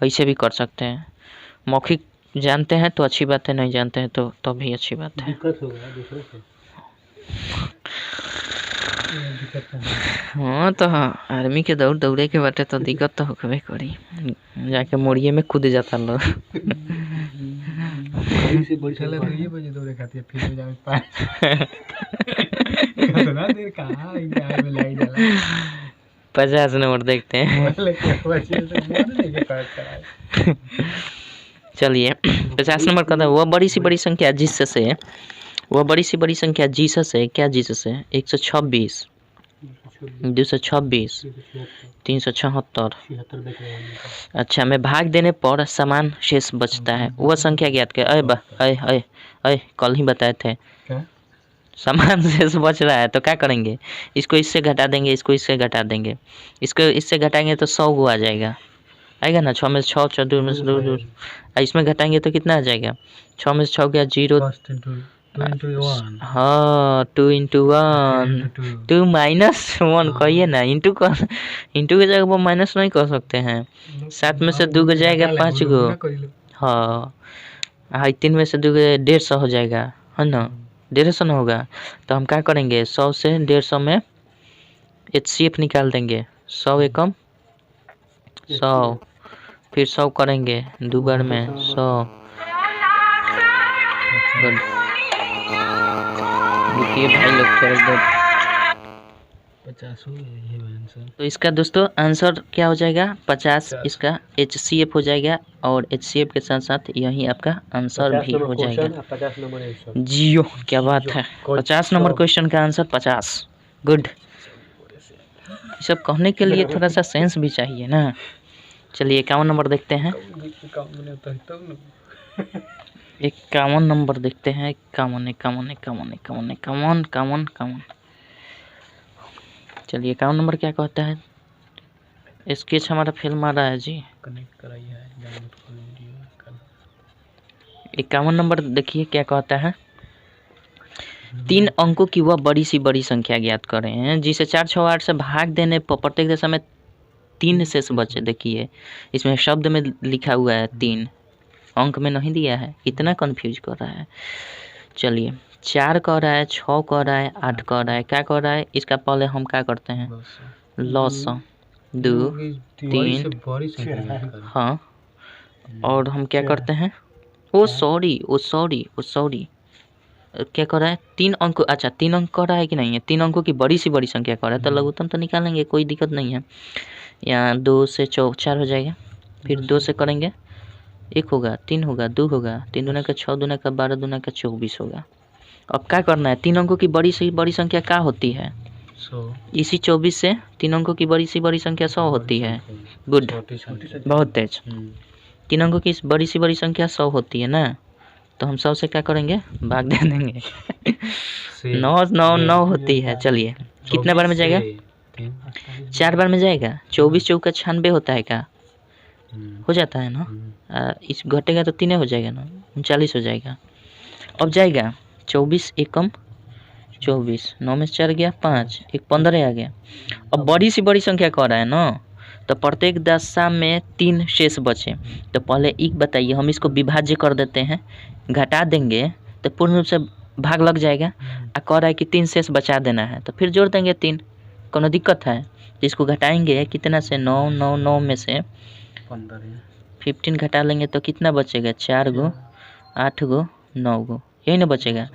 वैसे भी कर सकते हैं। मौखिक जानते हैं तो अच्छी बात है नहीं जानते हैं तो भी अच्छी बात है। हाँ तो हाँ आर्मी के दौड़ दौड़े के बाटे तो दिक्कत तो होबे करी। जाके मोड़िए में कूद जाता लोग। से बड़ी चला तो ये बजे दौड़े खाती है फिर हो जावे पार कितना देर कहाँ गाय में लाई जाला 50 नंबर देखते हैं। चलिए 50 नंबर का था। वह बड़ी सी बड़ी संख्या जिससे वह बड़ी सी बड़ी संख्या जीसस है। क्या जीसस है? 126, 226, 376। अच्छा में भाग देने पर समान शेष बचता है। वह संख्या ज्ञात कर। अय कल ही बताए थे समान शेष बच रहा है तो क्या करेंगे? इसको इससे घटा देंगे, इसको इससे घटा देंगे। इसको इससे घटाएंगे तो 100 गो आ जाएगा। आएगा ना 6 में से 6, 2 में से 2। इसमें घटाएंगे तो कितना आ जाएगा? 6 में से 6 गया 0। हाँ 2 into 1 2 -1 कहिए ना। इंटू के जगह पर माइनस नहीं कर सकते हैं। 7 में से 2 गो जाएगा 5 गो। हाँ 3 में से 2 गो 150 हो जाएगा, है ना? 150 ना होगा तो हम क्या करेंगे? 100 से 150 में HCF निकाल देंगे। 100 एकम 100, फिर 100 करेंगे 2 बार में 100। देखिए भाई लोग थोड़ा 50 हो ये आंसर। तो इसका दोस्तों आंसर क्या हो जाएगा? 50 इसका HCF हो जाएगा और HCF के साथ साथ यही आपका आंसर भी हो जाएगा। 50 नंबर जियो क्या बात है। 50 नंबर क्वेश्चन का आंसर 50। गुड। सब कहने के लिए थोड़ा सा सेंस भी चाहिए ना। चलिए 51 नंबर देखते हैं। 51 नंबर देखते हैं। 51। चलिए 51 नंबर क्या कहता है? स्केच हमारा फेल मारा है जी। कनेक्ट कराइए 51 नंबर देखिए क्या कहता है। 3 अंकों की वह बड़ी सी बड़ी संख्या ज्ञात करें हैं जिसे 4, 6, 8 से भाग देने पर प्रत्येक दशा में 3 शेष बचे। देखिए इसमें शब्द में लिखा हुआ है 3, अंक में नहीं दिया है। कितना कंफ्यूज कर रहा है। चलिए 4 कह रहा है, 6 कह रहा है, 8 कह रहा है। क्या कह रहा है? इसका पहले हम क्या करते हैं? लॉस 2 3। हाँ और हम क्या करते हैं? ओ सॉरी क्या कर रहा है? 3 अंक। अच्छा 3 अंक कर रहा है कि नहीं है? 3 अंकों की बड़ी सी बड़ी संख्या कर रहा है तो लघुत्तम तो निकालेंगे, कोई दिक्कत नहीं है। यहाँ 2 से 4 हो जाएगा, फिर 2 से करेंगे 1 होगा, 3 होगा, 2 होगा, 3 दूना का 6, दूना का 12, दूना का 24 होगा। अब क्या करना है? 3 अंकों की बड़ी से बड़ी संख्या क्या होती है? 100। इसी 24 से 3 अंकों की बड़ी सी बड़ी संख्या 100 होती है। गुड, बहुत तेज। 3 अंकों की बड़ी सी बड़ी संख्या 100 होती है ना, तो हम 100 से क्या करेंगे? भाग दे देंगे। 9 होती है। चलिए कितने बार में जाएगा? 4 बार में जाएगा। 24 चौका 96 होता है क्या? हो जाता है ना। इस घटेगा तो 3 हो जाएगा ना, 39 हो जाएगा। अब जाएगा 24 एकम 24, 9 में से 4 गया 5, 1 15 आ गया। अब बड़ी सी बड़ी संख्या कह रहा है ना, तो प्रत्येक दशा में 3 शेष बचे। तो पहले एक बताइए, हम इसको विभाज्य कर देते हैं, घटा देंगे तो पूर्ण रूप से भाग लग जाएगा। कह रहा है कि 3 शेष बचा देना है तो फिर जोड़ देंगे 3। कोनो दिक्कत है? इसको घटाएंगे कितना से? 9 में से 15 घटा लेंगे तो कितना बचेगा? 4 गो, 8 गो, 9 गो, यही ना बचेगा।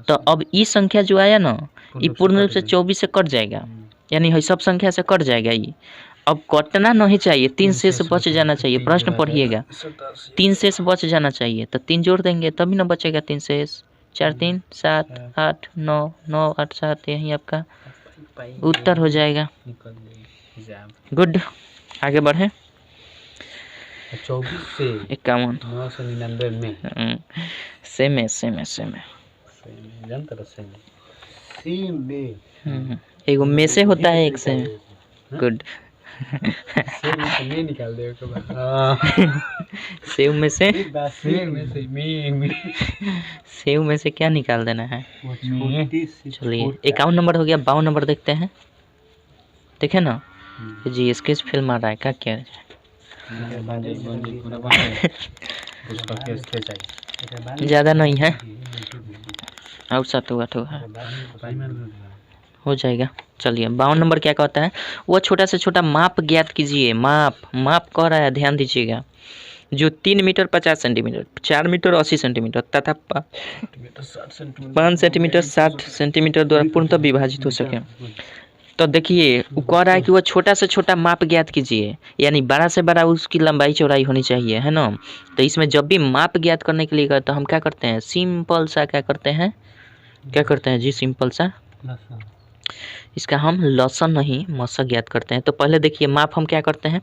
तो अब ये संख्या जो आया ना, ये पूर्ण रूप से 24 से कट जाएगा, यानी सब संख्या से कट जाएगा ये। अब कटना नहीं चाहिए, 3 शेष बच जाना चाहिए। प्रश्न पढ़िएगा, 3 शेष बच जाना चाहिए तो 3 जोड़ देंगे तभी ना बचेगा 3 शेष। 4 3 7 8 9 9 8 7, यही आपका उत्तर हो जाएगा। गुड, आगे बढ़े। 24 से 51 999 में सेम है। जानता रहा सेम में एगो में से होता है, एक से। गुड। नहीं निकाल दे सेव में से सेव में से क्या निकाल देना है? चलिए 51 नंबर हो गया। 52 नंबर देखते हैं। देखे ना जी, स्केच फिल्म आ रहा है क्या? क्या ज़्यादा नहीं है और 7 8 है। हो जाएगा। चलिए 52 नंबर क्या कहता है, वह छोटा से छोटा माप ज्ञात कीजिए। माप कह रहा है, ध्यान दीजिएगा, जो 3 मीटर 50 सेंटीमीटर, 4 मीटर 80 सेंटीमीटर तथा 5 सेंटीमीटर 60 सेंटीमीटर द्वारा पूर्णतः विभाजित हो सके। तो देखिए वो कह रहा है कि वह छोटा से छोटा माप ज्ञात कीजिए, यानी बड़ा से बड़ा उसकी लंबाई चौड़ाई होनी चाहिए, है ना। तो इसमें जब भी माप ज्ञात करने के लिए तो हम क्या करते हैं, सिंपल सा क्या करते हैं जी, सिंपल सा इसका हम लसन नहीं मसा ज्ञात करते हैं। तो पहले देखिए माप हम क्या करते हैं,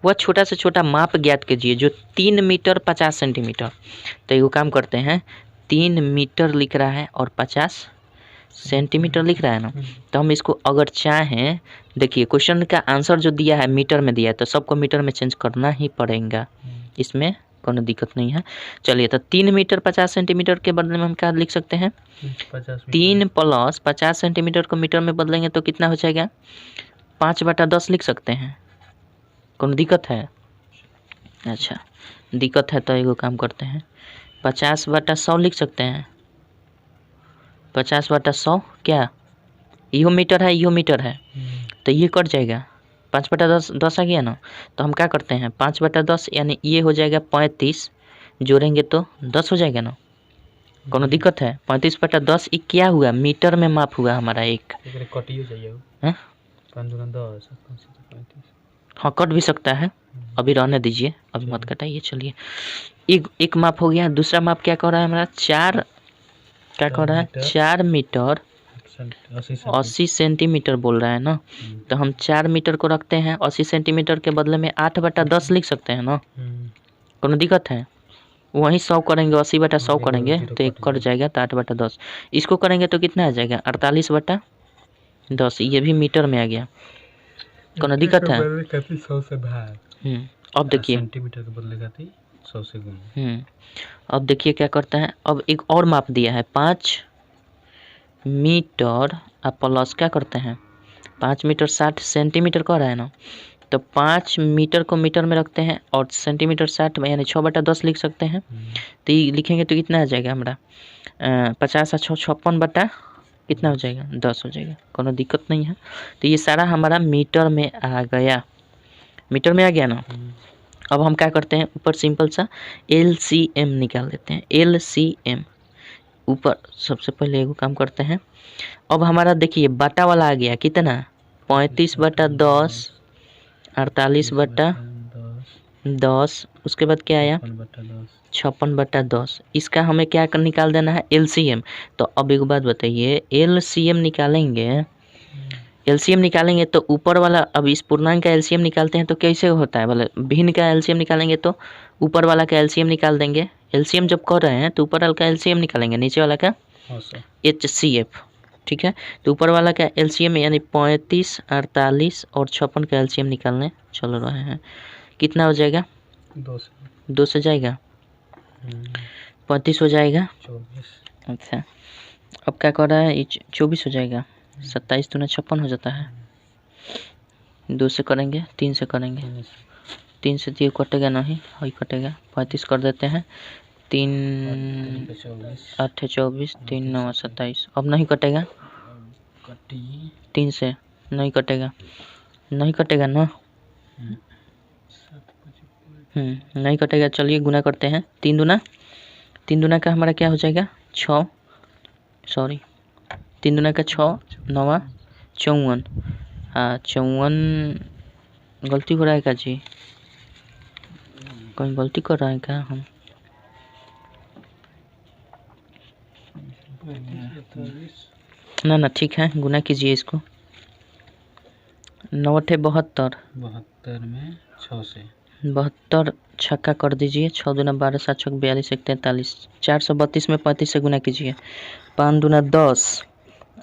वह छोटा से छोटा माप ज्ञात कीजिए जो 3 मीटर 50 सेंटीमीटर। तो ये काम करते हैं, 3 मीटर लिख रहा है और 50 सेंटीमीटर लिख रहा है ना। तो हम इसको अगर चाहें, देखिए क्वेश्चन का आंसर जो दिया है मीटर में दिया है, तो सबको मीटर में चेंज करना ही पड़ेगा, इसमें कोई दिक्कत नहीं है। चलिए तो 3 मीटर 50 सेंटीमीटर के बदले में हम क्या लिख सकते हैं, 3 प्लस 50 सेंटीमीटर को मीटर में बदलेंगे तो कितना हो जाएगा, 5/10 लिख सकते हैं। कोई दिक्कत है? अच्छा दिक्कत है तो एगो काम करते हैं, 50/100 लिख सकते हैं। 50/100 क्या, यो मीटर है, यो मीटर है, तो ये कट जाएगा, 5/10 आ गया ना। तो हम क्या करते हैं, 5/10 यानी ये हो जाएगा 35, जोड़ेंगे तो 10 हो जाएगा ना। कोनो दिक्कत है? 35/10 ये क्या हुआ, मीटर में माप हुआ हमारा एक। हाँ कट भी सकता है, अभी रहने दीजिए, अभी मत कटाइए। चलिए एक माप हो गया। दूसरा माप क्या कह रहा है हमारा, 4 मीटर 80 सेंटीमीटर बोल रहा है ना। तो हम 4 मीटर को रखते हैं, 80 सेंटीमीटर के बदले में 8/10 लिख सकते हैं ना। कोनो दिक्कत है? वहीं 100 करेंगे, 80/100 करेंगे तो एक कट जाएगा, तो 8/10। इसको करेंगे तो कितना आ जाएगा, 48/10। ये भी मीटर में आ गया, कोनो दिक्कत है? अब देखिए सेंटीमीटर के बदले 100 से गुना। अब देखिए क्या करता है, अब एक और माप दिया है 5 मीटर प्लस क्या करते हैं, 5 मीटर 60 सेंटीमीटर कह रहा है ना। तो 5 मीटर को मीटर में रखते हैं और सेंटीमीटर 60 यानी 6/10 लिख सकते हैं। तो ये लिखेंगे तो कितना आ जाएगा हमारा, 50 और 6 56 कितना हो जाएगा, 10 हो जाएगा। कोनो दिक्कत नहीं है। तो ये सारा हमारा मीटर में आ गया, मीटर में आ गया ना। अब हम क्या करते हैं, ऊपर सिंपल सा LCM निकाल देते हैं। LCM ऊपर सबसे पहले एगो काम करते हैं। अब हमारा देखिए बाटा वाला आ गया कितना, 35/10, 48/10। उसके बाद क्या आया, 56/10। इसका हमें क्या निकाल देना है, LCM। तो अब एक बात बताइए, LCM निकालेंगे तो ऊपर वाला, अब इस पूर्णांक का LCM निकालते हैं तो कैसे होता है, बोले भिन्न का LCM निकालेंगे तो ऊपर वाला का LCM निकाल देंगे। LCM जब कर रहे हैं तो ऊपर वाला का LCM निकालेंगे, नीचे वाला का HCF, ठीक है। तो ऊपर वाला का LCM यानी 35, 48 और 56 का LCM निकालने चल रहे हैं। कितना हो जाएगा, 2 से जाएगा, 35 हो जाएगा, 24। अच्छा अब क्या कर रहा है, 24 हो जाएगा, 27 दूना 56 हो जाता है। 2 से करेंगे, 3 से करेंगे, 3 से 3 कटेगा नहीं, वही कटेगा, 35 कर देते हैं। 3 8 24, 3 9 27। अब नहीं कटेगा, 3 से नहीं कटेगा, नहीं कटेगा ना, नहीं कटेगा। चलिए गुना करते हैं, 3 दूना का हमारा क्या हो जाएगा, 6, सॉरी 3 दूना का 6, 9 54। हाँ 54, गलती हो रहा है क्या जी, कहीं गलती कर रहा है क्या हम, ना ठीक है, गुना कीजिए इसको। 9 72 में 6 से 72 छक्का कर दीजिए, 6 दूना 12, 7 छक 42, 1 43, 432 में 35 से गुना कीजिए। 5 दूना 10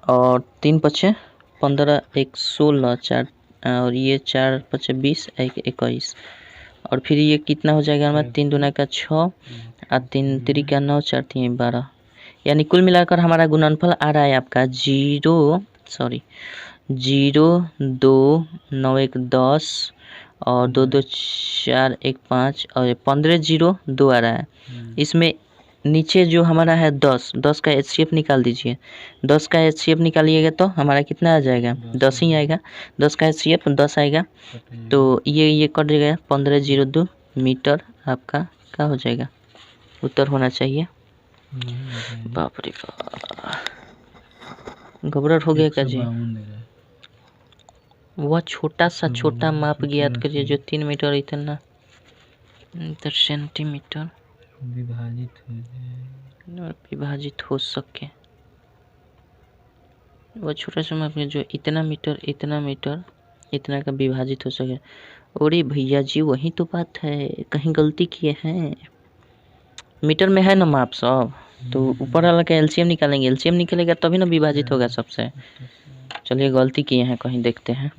और 3 पचे 15, 1 16, 4 और ये 4 पचे 20, 1 21। और फिर ये कितना हो जाएगा हमारा, 3 दूना का 6 और 3 3 का 9, 4 3 12। यानी कुल मिलाकर हमारा गुणनफल आ रहा है आपका 0 2 9 1 10 और 2 2 4 1 5 और 15 0 2 आ रहा है। इसमें नीचे जो हमारा है 10 का HCF निकाल दीजिए। 10 का HCF निकालिएगा तो हमारा कितना आ जाएगा? 10 ही आएगा। 10 का HCF 10 आएगा, तो ये कट जाएगा 1502 मीटर आपका क्या हो जाएगा? उत्तर होना चाहिए। बाप रे बाप, घबराहट हो गया क्या जी? वह छोटा सा छोटा माप ज्ञात करिए जो 3 मीटर इतना सेंटीमीटर विभाजित हो सके। वह छोटा सा माप जो इतना मीटर इतना का विभाजित हो सके। अरे भैया जी वही तो बात है, कहीं गलती किए हैं। मीटर में है ना माप सब, तो ऊपर वाला का एलसीएम निकालेंगे। एलसीएम निकलेगा तभी ना विभाजित होगा सबसे। चलिए गलती किए हैं, कहीं देखते हैं।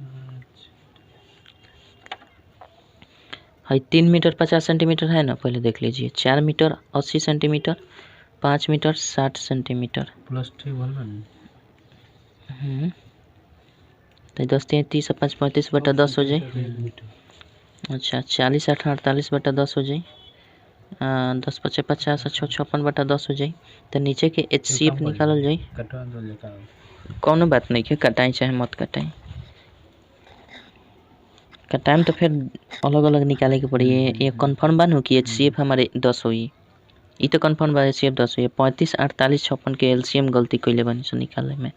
हाई 3 मीटर 50 सेंटीमीटर है ना, पहले देख लीजिए। 4 metre 80 centimetre, 5 metre 60 centimetre plus तो 10 3 30 5 35 बटा 10 हो जाए। अच्छा 40 8 48 बटा 10 हो जाए। 10 5 50 6 56 बटा 10 हो जाए। तो नीचे के HCF निकालल जाए। कौनो बात नहीं है, कटाई चाहे मत कटाई, कटाइम तो फिर अलग अलग निकाले के पड़ी। ये कन्फर्म बानू कि HCF हमारे 10 हुई, ये तो कन्फर्म बा HCF 10 हुई। 35 48 56 के LCM गलती कैले बनी से निकाले में।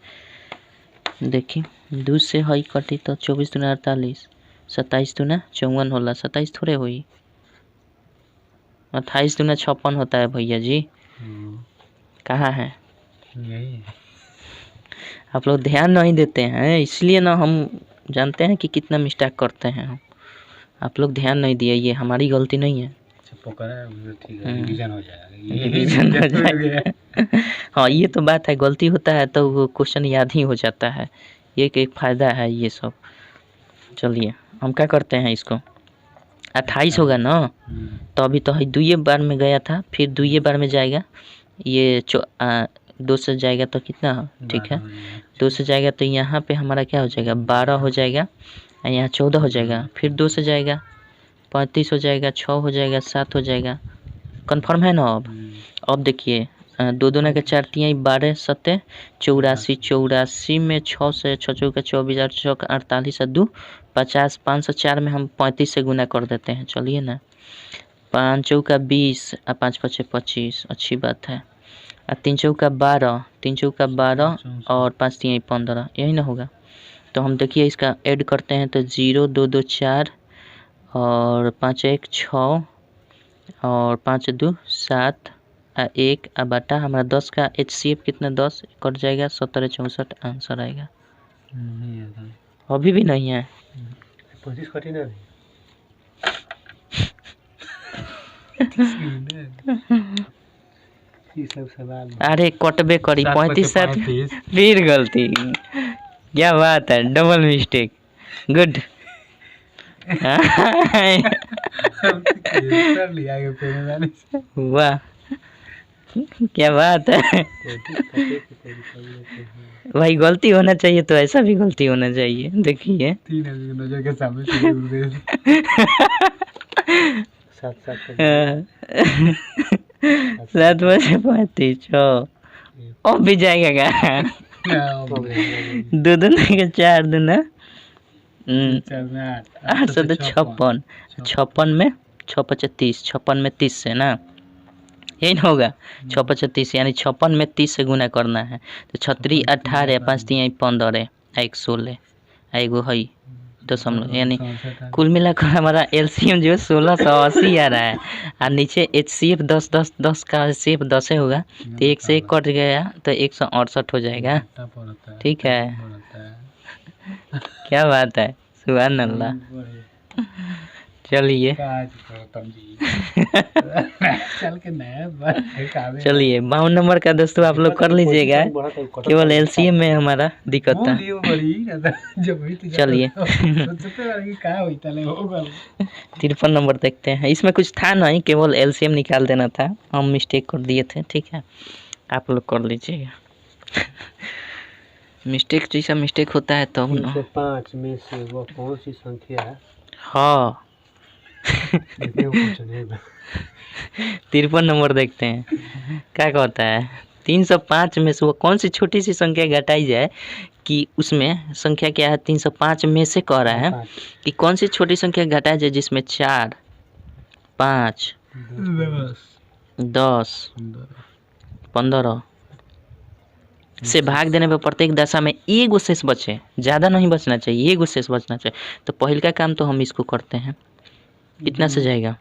देखिए 2 से हई कटी तो 24 दूना 48, 27 दूना 54 होला। 27 थोड़े हुई, 28 दूना 56 होता है भैया जी। कहाँ है? आप लोग ध्यान नहीं देते हैं, इसलिए ना हम जानते हैं कि कितना मिस्टेक करते हैं हम। आप लोग ध्यान नहीं दिए, ये हमारी गलती नहीं है। रिवीजन हो जाएगा। हाँ ये तो बात है, गलती होता है तो वो क्वेश्चन याद ही हो जाता है, ये एक फ़ायदा है ये सब। चलिए हम क्या करते हैं, इसको 28 होगा ना, तो अभी तो 2 बार में गया था, फिर 2 बार में जाएगा। ये 2 से जाएगा तो कितना? ठीक है 2 से जाएगा तो यहाँ पे हमारा क्या हो जाएगा? 12 हो जाएगा, यहाँ 14 हो जाएगा। फिर 2 से जाएगा 35 हो जाएगा, 6 हो जाएगा, 7 हो जाएगा। कंफर्म है ना? अब देखिए 2 दूना के 4 3 12 7 84, 84 में 6 से 6 चौका 24 8 चौका 48 2 50, 504 में हम 35 से गुना कर देते हैं। चलिए ना, 5 चौका 20 और 5 5 25, अच्छी बात है। 3 चौका 12, 3 चौका 12 और 5 3 15, यही ना होगा। तो हम देखिए इसका ऐड करते हैं तो 0 2 2 4 और 5 1 6 और 5 2 7 1 बटा हमारा 10 का HCF कितना? 10 कट जाएगा, 17 64 आंसर आएगा। अभी भी नहीं है। अरे कटबे करी 35 फिर गलती, क्या बात है, डबल मिस्टेक, गुड। वाह क्या बात है भाई, गलती होना चाहिए तो ऐसा भी गलती होना चाहिए। देखिए 7 बजे 35 अब भी जाएगा क्या? 2 दूना के 4 दूना 856, 56 में 6 5 30, 56 में 30 से ना, यही ना होगा। 6 5 30 यानी 56 में 30 से गुना करना है। तो 36 18 5 3 15 1 16 एगो है दशमलव, यानी कुल मिलाकर हमारा LCM जो 1680 आ रहा है। और नीचे HCF 10 10 10 का HCF 10 होगा, तो 1 से 1 कट गया तो 168 हो जाएगा। ठीक है, क्या बात है, सुभान अल्लाह। चलिए चलिए 52 नंबर का दोस्तों आप लोग कर लीजिएगा, केवल LCM में हमारा दिक्कत था। चलिए 53 नंबर देखते हैं, इसमें कुछ था नहीं, केवल LCM निकाल देना था, हम मिस्टेक कर दिए थे। ठीक है, आप लोग कर लीजिएगा। मिस्टेक जैसा मिस्टेक होता है तब ना। 305 में से वो कौन सी संख्या है? हाँ 53 नंबर देखते हैं क्या कहता है। 305 में से वो कौन सी छोटी सी संख्या घटाई जाए कि उसमें संख्या क्या है 305 में से कह रहा है कि कौन सी छोटी संख्या घटाई जाए जिसमें 4, 5, 10, 15 से भाग देने पर प्रत्येक दशा में एक शेष बचे, ज़्यादा नहीं बचना चाहिए, एक शेष बचना चाहिए। तो पहले का काम तो हम इसको करते हैं, कितना से जाएगा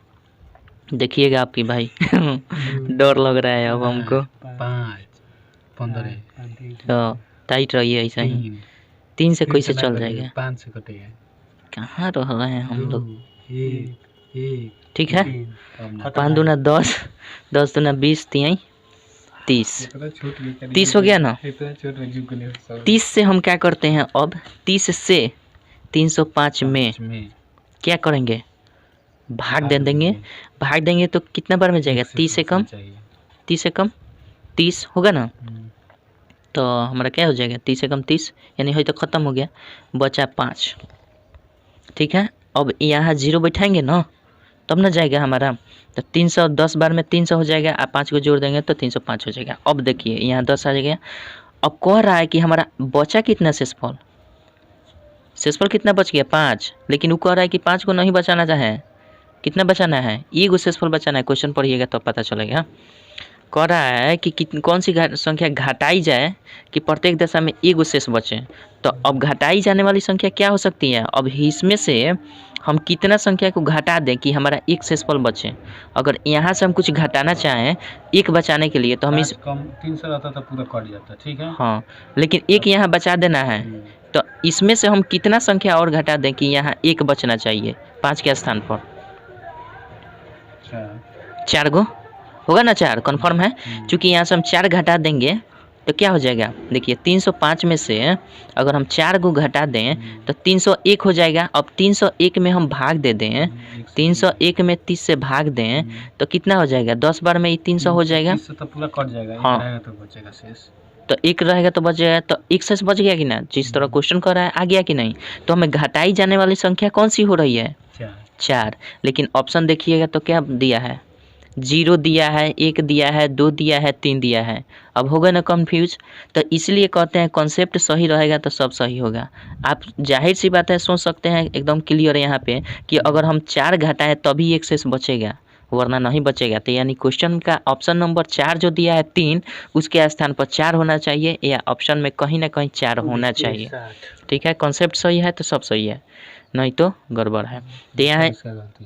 देखिएगा आपकी भाई डर लग रहा है अब हमको। 5, 15 तो टाइट रहिए ऐसा ही। 3 से कैसे चल जाएगा, 5 से कटेगा, कहाँ रह रहे हैं हम लोग। 1 ठीक है 5 दूना 10, 10 दूना 20, 30 30 हो गया ना। 30 से हम क्या करते हैं अब, 30 से 305 में क्या करेंगे, भाग दे देंगे। भाग देंगे तो कितना बार में जाएगा, 30 से कम, 30 से कम 30 होगा ना। तो हमारा क्या हो जाएगा 30 से कम 30, यानी हो तो ख़त्म हो गया, बचा 5। ठीक है, अब यहाँ 0 बैठाएंगे ना तब ना जाएगा हमारा। तो 310 बार में 300 हो जाएगा, आप 5 को जोड़ देंगे तो 305 हो जाएगा। अब देखिए यहाँ 10 आ जाएगा। अब कह रहा है कि हमारा बचा कितना शेषफल, शेषफल कितना बच गया 5, लेकिन वो कह रहा है कि 5 को नहीं बचाना चाहे, कितना बचाना है, एक शेषफल बचाना है। क्वेश्चन पढ़िएगा तो पता चलेगा। कह रहा है कि कौन सी संख्या घटाई जाए कि प्रत्येक दशा में एक शेष बचे। तो अब घटाई जाने वाली संख्या क्या हो सकती है, अब इसमें से हम कितना संख्या को घटा दें कि हमारा एक शेषफल बचे। अगर यहाँ से हम कुछ घटाना चाहें एक बचाने के लिए तो हम इस कम 300 रहता तो पूरा कट जाता, ठीक है। हाँ, लेकिन एक यहाँ बचा देना है, तो इसमें से हम कितना संख्या और घटा दें कि यहाँ एक बचना चाहिए 5 के स्थान पर। 4 गो होगा ना, 4 कन्फर्म है। क्योंकि यहाँ से हम 4 घटा देंगे तो क्या हो जाएगा, देखिए 305 में से अगर हम 4 को घटा दें तो 301 हो जाएगा। अब 301 में हम भाग दे दें, 301 में 30 से भाग दें तो कितना हो जाएगा, 10 बार में 300 हो जाएगा। तो पूरा कट जाएगा, हाँ तो बचेगा शेष, तो एक रहेगा तो बच जाएगा, तो एक शेष बच गया कि ना, जिस तरह क्वेश्चन कर रहा है आ गया कि नहीं। तो हमें घटाई जाने वाली संख्या कौन सी हो रही है, 4। लेकिन ऑप्शन देखिएगा तो क्या दिया है, 0 दिया है, 1 दिया है, 2 दिया है, 3 दिया है। अब होगा ना कन्फ्यूज। तो इसलिए कहते हैं कॉन्सेप्ट सही रहेगा तो सब सही होगा। आप जाहिर सी बात है सोच सकते हैं एकदम क्लियर यहाँ पे कि अगर हम 4 घटाएं तभी एक शेष बचेगा, वरना नहीं बचेगा। तो यानी क्वेश्चन का ऑप्शन नंबर 4 जो दिया है 3, उसके स्थान पर 4 होना चाहिए, या ऑप्शन में कहीं ना कहीं 4 होना चाहिए। ठीक है, कॉन्सेप्ट सही है तो सब सही है, नहीं तो गड़बड़ है। तो यहाँ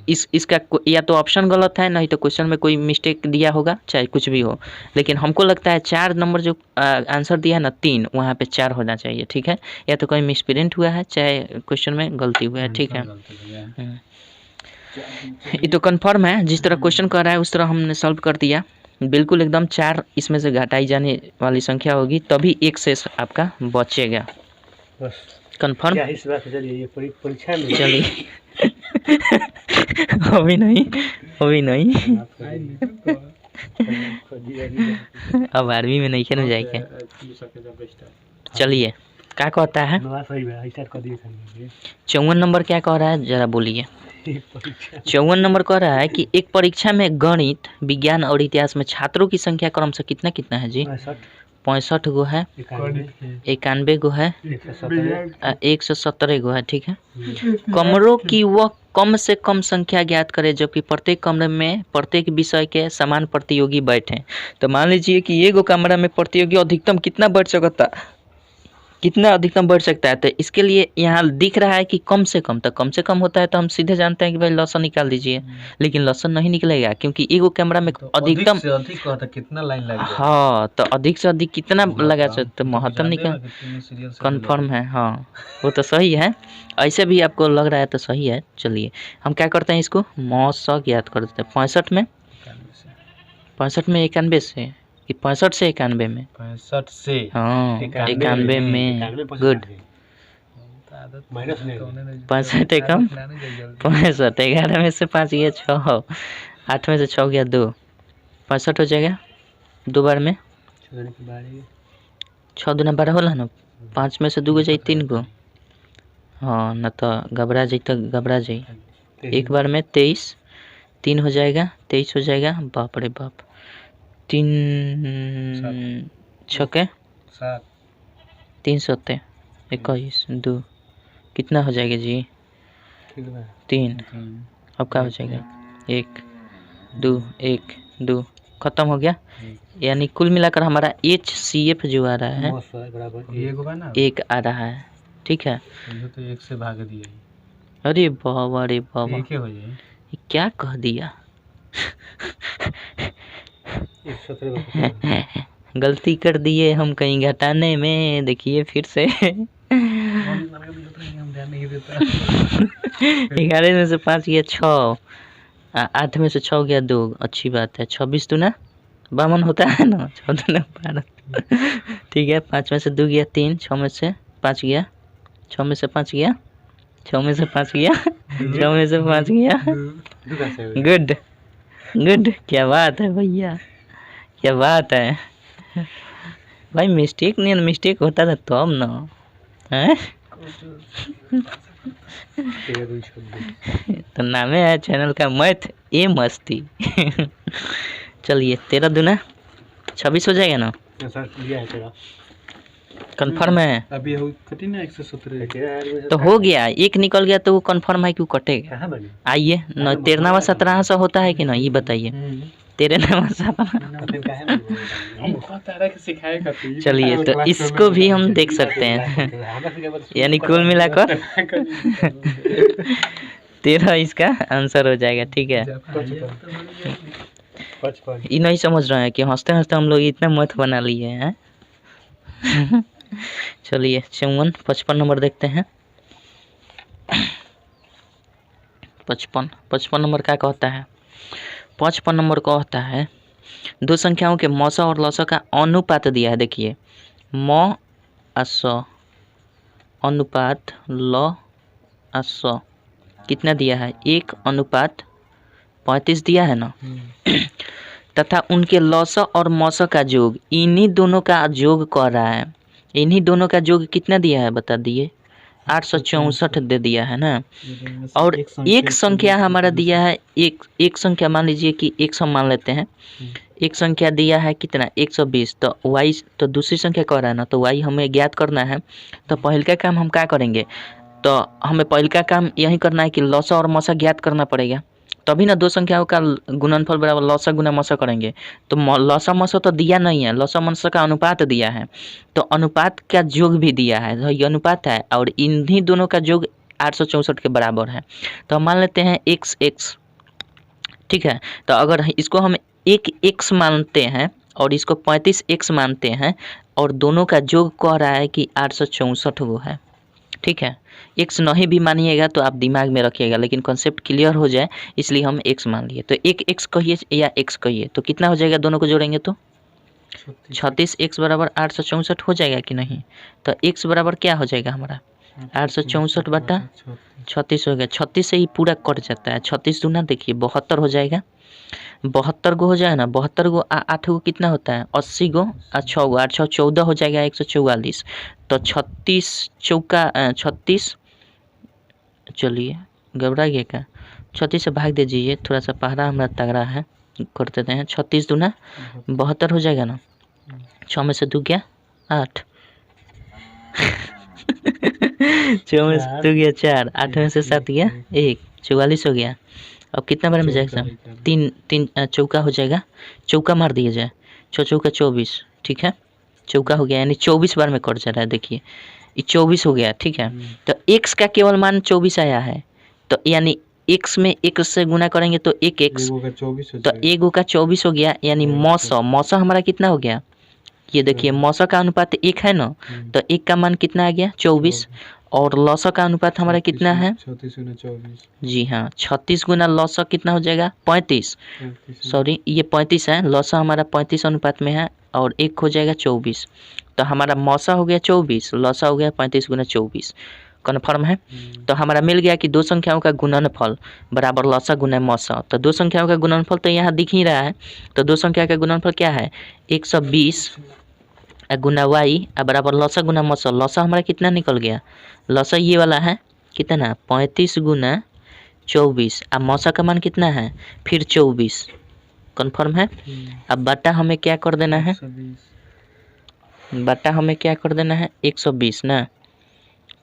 इसका या तो ऑप्शन गलत है, नहीं तो क्वेश्चन में कोई मिस्टेक दिया होगा, चाहे कुछ भी हो। लेकिन हमको लगता है 4 नंबर जो आंसर दिया है ना 3, वहाँ पे 4 होना चाहिए। ठीक है, या तो कोई मिसप्रिंट हुआ है, चाहे क्वेश्चन में गलती हुआ है। ठीक है, ये तो कन्फर्म है, जिस तरह क्वेश्चन कर रहा है उस तरह हमने सॉल्व कर दिया। बिल्कुल एकदम 4 इसमें से घटाई जाने वाली संख्या होगी तभी एक शेष आपका बचेगा। कन्फर्म, परीक्षा में चलिए अभी नहीं, अभी नहीं अब 12वीं में नहीं खेलने जाएगा। चलिए क्या कहता है 54 नंबर क्या कह रहा है जरा बोलिए। 54 नंबर कह रहा है कि एक परीक्षा में गणित, विज्ञान और इतिहास में छात्रों की संख्या क्रमशः कितना कितना है जी, 65 गो है, 91 गो है, 117 गो है। ठीक है, कमरों की वह कम से कम संख्या ज्ञात करें जबकि प्रत्येक कमरे में प्रत्येक विषय के समान प्रतियोगी बैठे। तो मान लीजिए कि एगो कमरा में प्रतियोगी अधिकतम कितना बैठ सकता, कितना अधिकतम बढ़ सकता है। तो इसके लिए यहाँ दिख रहा है कि कम से कम, तो कम से कम होता है तो हम सीधे जानते हैं कि भाई लसन निकाल दीजिए, लेकिन लसन नहीं निकलेगा क्योंकि एगो कैमरा में तो अधिकतम से अधिक कहता कितना लाइन लग जाए। हाँ, तो अधिक से अधिक कितना लगा सकते, महत्तम निकल कन्फर्म है। हाँ वो तो सही है, ऐसे भी आपको लग रहा है तो सही है। चलिए हम क्या करते हैं, इसको मौसक याद कर देते हैं। 65 में 91 से कि 65 से 91 में, 65 से हाँ 91 में, गुड। 65 एकम 65, 11 में से 5 गया 6, 8 में से 6 गया 2, 65 हो जाएगा। 2 बार में 6 दूना 12 होला ना, 5 में से 2 गो जाए 3 गो, हाँ न तो घबरा जाई तो घबरा जाई। 1 बार में 23, 3 हो जाएगा 23 हो जाएगा। बाप रे बाप, 3 छके 3 सत्ते 21 2 कितना हो जाएगा जी? 3। अब क्या हो जाएगा? 1 2 1 2 खत्म हो गया। यानी कुल मिलाकर हमारा HCF जो आ रहा है 1 आ रहा है। ठीक है, तो 1 से भाग दिए। अरे बाबा अरे बाबा, एक ही हो जाए। ये क्या कह दिया? गलती कर दिए हम कहीं घटाने में, देखिए फिर से। 11 में से 5 गया 6, 8 में से 6 गया 2, अच्छी बात है। 26 दूना 52 होता है ना, 14 दूना 12। ठीक है, 5 में से 2 गया 3, 6 में से 5 गया, 6 में से 5 गया, 6 में से 5 गया, 6 में से 5 गया। गुड गुड, क्या बात है भैया, क्या बात है भाई। मिस्टेक नहीं, मिस्टेक होता था तो अब ना है। तो नामे है चैनल का मैथ ए मस्ती। चलिए 13 दूना 26 हो जाएगा ना? कंफर्म है? अभी कटी ना 117 तो हो गया, एक निकल गया तो वो कंफर्म है कि वो कटेगा। आइए 13वां 17 से होता है कि ना, ये बताइए। 13वां 17। चलिए तो इसको भी हम देख सकते हैं। यानी कुल मिलाकर 13 इसका आंसर हो जाएगा। ठीक है, ये नहीं समझ रहे हैं कि हंसते हंसते हम लोग इतना मत बना लिए हैं। चलिए 55 नंबर देखते हैं। 55 नंबर क्या कहता है? 55 नंबर कहता है दो संख्याओं के मौसा और लौसा का अनुपात दिया है। देखिए म और स अनुपात ल और स कितना दिया है? 1:35 दिया है ना। तथा उनके लौसा और मौसा का योग, इन्हीं दोनों का योग कर रहा है। इन्हीं दोनों का योग कितना दिया है बता दिए? 864 दे दिया है ना। और एक संख्या हमारा दिया है, एक संख्या मान लीजिए कि 100 मान लेते हैं। एक संख्या दिया है कितना? 120। तो y तो दूसरी संख्या कह रहा है ना, तो y हमें ज्ञात करना है। तो पहले का काम हम क्या करेंगे? तो हमें पहले का काम यही करना है कि लौसा और मौसा ज्ञात करना पड़ेगा, तभी ना दो संख्याओं का गुणनफल बराबर लौसा गुना मौसा करेंगे। तो लौसा मौसा तो दिया नहीं है, लौसा मौसा का अनुपात दिया है, तो अनुपात का योग भी दिया है। तो ये अनुपात है और इन्हीं दोनों का योग 864 के बराबर है। तो हम मान लेते हैं x। ठीक है, तो अगर इसको हम 1x मानते हैं और इसको 35x मानते हैं और दोनों का योग कह रहा है कि 864 वो है। ठीक है, x नहीं भी मानिएगा तो आप दिमाग में रखिएगा, लेकिन कॉन्सेप्ट क्लियर हो जाए इसलिए हम x मान लिए। तो एक x कहिए या x कहिए, तो कितना हो जाएगा? दोनों को जोड़ेंगे तो 36x बराबर 864 हो जाएगा कि नहीं? तो x बराबर क्या हो जाएगा हमारा? 864 बटा 36 हो गया। 36 से ही पूरा कट जाता है। 36 दूना देखिए 72 हो जाएगा। 72 गो हो जाए ना, 72 गो 8 गो कितना होता है? 80 गो 6 गो 8 6 14 हो जाएगा 144। तो 36 चौका 36, चलिए घबरा गया क्या? 36 से भाग दे दीजिए, थोड़ा सा पहरा हमारा तगड़ा है, कर देते हैं। 36 दूना 72 हो जाएगा ना। 6 में से 2 गया 8, 6 में से 2 गया 4, 8 में से 7 गया 1, 44 हो गया। अब कितना बार में जाएगा? 3 चौका हो जाएगा, चौका मार दिया जाए, 6 चौका 24। ठीक है, चौका हो गया, यानी 24 बार में कट जा रहा है। देखिए ये 24 हो गया। ठीक है, तो x का केवल मान 24 आया है, तो यानी x में 1 से गुना करेंगे तो 1x, तो 1 का 24 हो गया। यानी मौसा हमारा कितना हो गया? ये देखिए मौसा का अनुपात 1 है ना, तो 1 का मान कितना आ गया? 24। और लौसा का अनुपात हमारा कितना है? 36 गुना 24। जी हाँ, 36 गुना लौसा कितना हो जाएगा? 35। सॉरी ये 35 है, लौसा हमारा 35 अनुपात में है और 1 हो जाएगा 24। तो हमारा मौसा हो गया 24, लौसा हो गया 35 गुना 24। कन्फर्म है? तो हमारा मिल गया कि दो संख्याओं का गुणनफल बराबर लौसा गुना मौसा। तो दो संख्याओं का गुणनफल तो यहाँ दिख ही रहा है। तो दो संख्या का गुणनफल क्या है? 120 गुना y बराबर लौसा गुना मौसा। लौसा हमारा कितना निकल गया? लौसा ये वाला है कितना? 35 गुना 24। अब मौसा का मान कितना है, फिर 24। कन्फर्म है। अब बटा हमें क्या कर देना है, 120। बटा हमें क्या कर देना है 120 ना,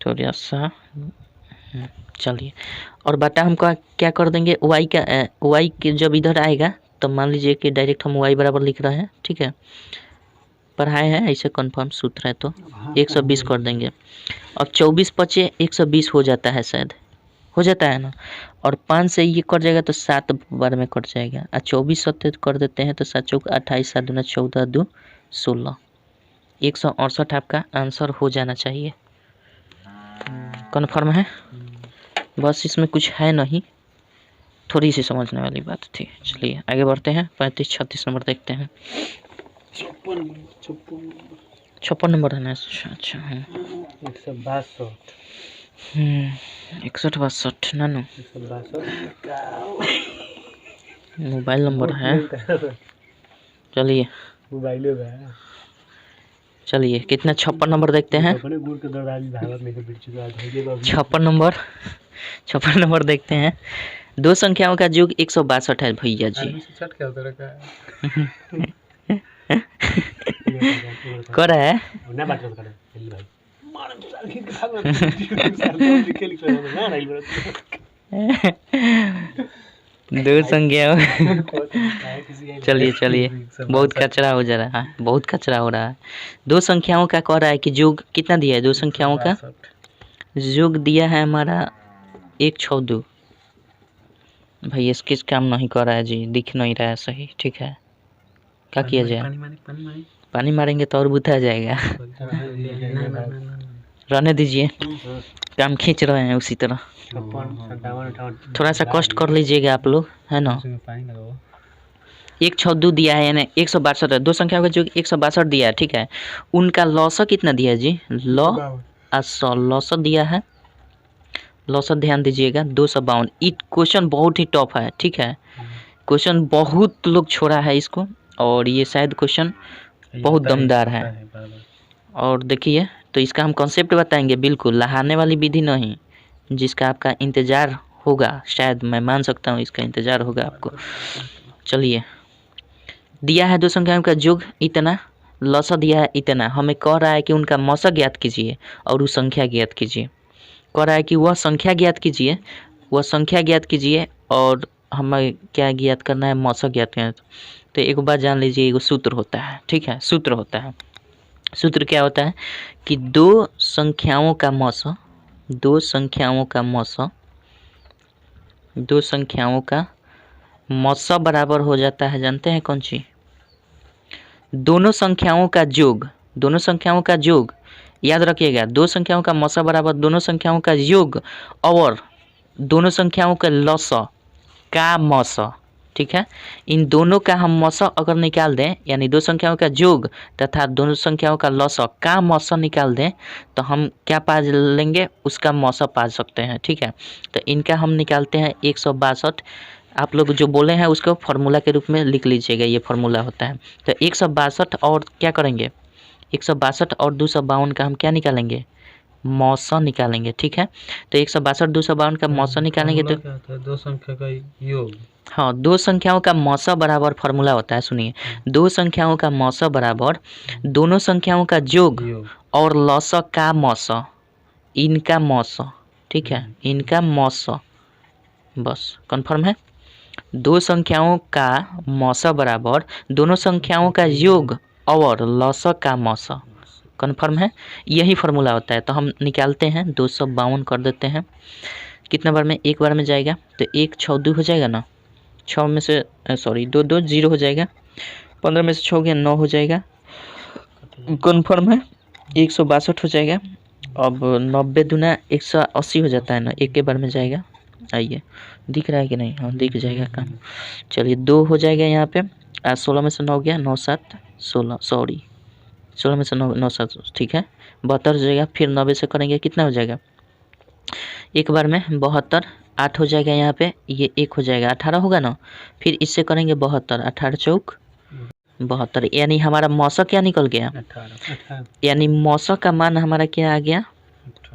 थोड़ा सा चलिए। और बटा हमको क्या कर देंगे y का, y के जब इधर आएगा तो मान लीजिए कि डायरेक्ट हम y बराबर लिख रहे हैं, ठीक है, पढ़ाए हैं ऐसे कन्फर्म सूत्र है, तो 120 कर देंगे। अब 24 बचे 120 हो जाता है, शायद हो जाता है ना। और 5 से ये कट जाएगा तो 7 बार में कट जाएगा। 24 सत्तर कर देते हैं तो 7 चौक 28, 7 दूना 14, 2 16, 168 आपका आंसर हो जाना चाहिए। कन्फर्म है, बस इसमें कुछ है नहीं, थोड़ी सी समझने वाली बात थी। चलिए आगे बढ़ते हैं, 35-36 नंबर देखते हैं। 56 नंबर है ना, अच्छा 61-62 नानू मोबाइल नंबर है। चलिए चलिए कितना 56 नंबर देखते हैं। 56 नंबर देखते हैं। दो संख्याओं का योग 162 है भैया जी। कर है दो संख्याओं चलिए चलिए बहुत कचरा हो जा रहा है, बहुत कचरा हो रहा है। दो संख्याओं का कह रहा है कि योग कितना दिया है, दो संख्याओं का योग दिया है हमारा 162। भाई इसके काम नहीं कर रहा है जी, दिख नहीं रहा है सही, ठीक है, क्या किया जाए। पानी मारेंगे तो और बुझा जाएगा। रहने दीजिए, काम खींच रहे हैं उसी तरह, थोड़ा सा कष्ट कर लीजिएगा आप लोग, है ना। 162 दिया है यानी 162 है। दो संख्या का जो 162 दिया है, ठीक है, उनका लौसा कितना दिया है जी, लौसा दिया है, लौसा ध्यान दीजिएगा 252। ये क्वेश्चन बहुत ही टफ है, ठीक है, क्वेश्चन बहुत लोग छोड़ा है इसको, और ये शायद क्वेश्चन बहुत दमदार है। और देखिए तो इसका हम कॉन्सेप्ट बताएंगे, बिल्कुल लहाने वाली विधि नहीं, जिसका आपका इंतज़ार होगा, शायद मैं मान सकता हूँ इसका इंतज़ार होगा आपको। चलिए दिया है दो संख्याओं का योग इतना, लौसा दिया है इतना, हमें कह रहा है कि उनका मौसा ज्ञात कीजिए और वो संख्या ज्ञात कीजिए। कह रहा है कि वह संख्या ज्ञात कीजिए, वह संख्या ज्ञात कीजिए और हमें क्या ज्ञात करना है, मौसा ज्ञात करना है। तो एक बात जान लीजिए, एगो सूत्र होता है, ठीक है, सूत्र होता है। सूत्र क्या होता है कि दो संख्याओं का मौसा, दो संख्याओं का मौसा, दो संख्याओं का मौसा बराबर हो जाता है, जानते हैं कौन सी, दोनों संख्याओं का योग, दोनों संख्याओं का योग, याद रखिएगा, दो संख्याओं का मौसा बराबर दोनों संख्याओं का योग और दोनों संख्याओं का लौसा का मौसा, ठीक है। इन दोनों का हम मौसा अगर निकाल दें, यानी दो संख्याओं का योग तथा दोनों संख्याओं का लौसा का मौसा निकाल दें, तो हम क्या पा लेंगे, उसका मौसा पा सकते हैं, ठीक है। तो इनका हम निकालते हैं 162। आप लोग जो बोले हैं उसको फार्मूला के रूप में लिख लीजिएगा, ये फार्मूला होता है। तो 162 और क्या करेंगे, 162 और 252 का हम क्या निकालेंगे, मौसा निकालेंगे, ठीक है। तो 162 252 का मौसा निकालेंगे तो दो संख्या का योग, हाँ, दो संख्याओं का मौसा बराबर फार्मूला होता है, सुनिए, दो संख्याओं का मौसा बराबर दोनों संख्याओं का योग और लौसा का मौसा, इनका मौसा, ठीक है, इनका मौसा, बस कन्फर्म है। दो संख्याओं का मौसा बराबर दोनों संख्याओं का योग और लौसा का मौसा, कन्फर्म है, यही फार्मूला होता है। तो हम निकालते हैं, 252 कर देते हैं, कितना बार में, एक बार में जाएगा, तो 1 6 2 हो जाएगा ना, 6 में से सॉरी 2 2 0 हो जाएगा, 15 में से 6 गया 9 हो जाएगा, कन्फर्म है, 162 हो जाएगा। अब 90 दूना 180 हो जाता है ना, एक के बार में जाएगा, आइए दिख रहा है कि नहीं, हाँ दिख जाएगा काम। चलिए 2 हो जाएगा यहाँ पे, 16 में से 9 गया, 9 7 16, सॉरी 16 में से 9 9 7, ठीक है, 72 हो जाएगा। फिर 90 से करेंगे कितना हो जाएगा, एक बार में 72, 8 हो जाएगा यहाँ पे, ये 1 हो जाएगा, 18 होगा ना। फिर इससे करेंगे 72, 18 चौक 72, यानी हमारा मौसा क्या निकल गया, यानी मौसा का मान हमारा क्या आ गया,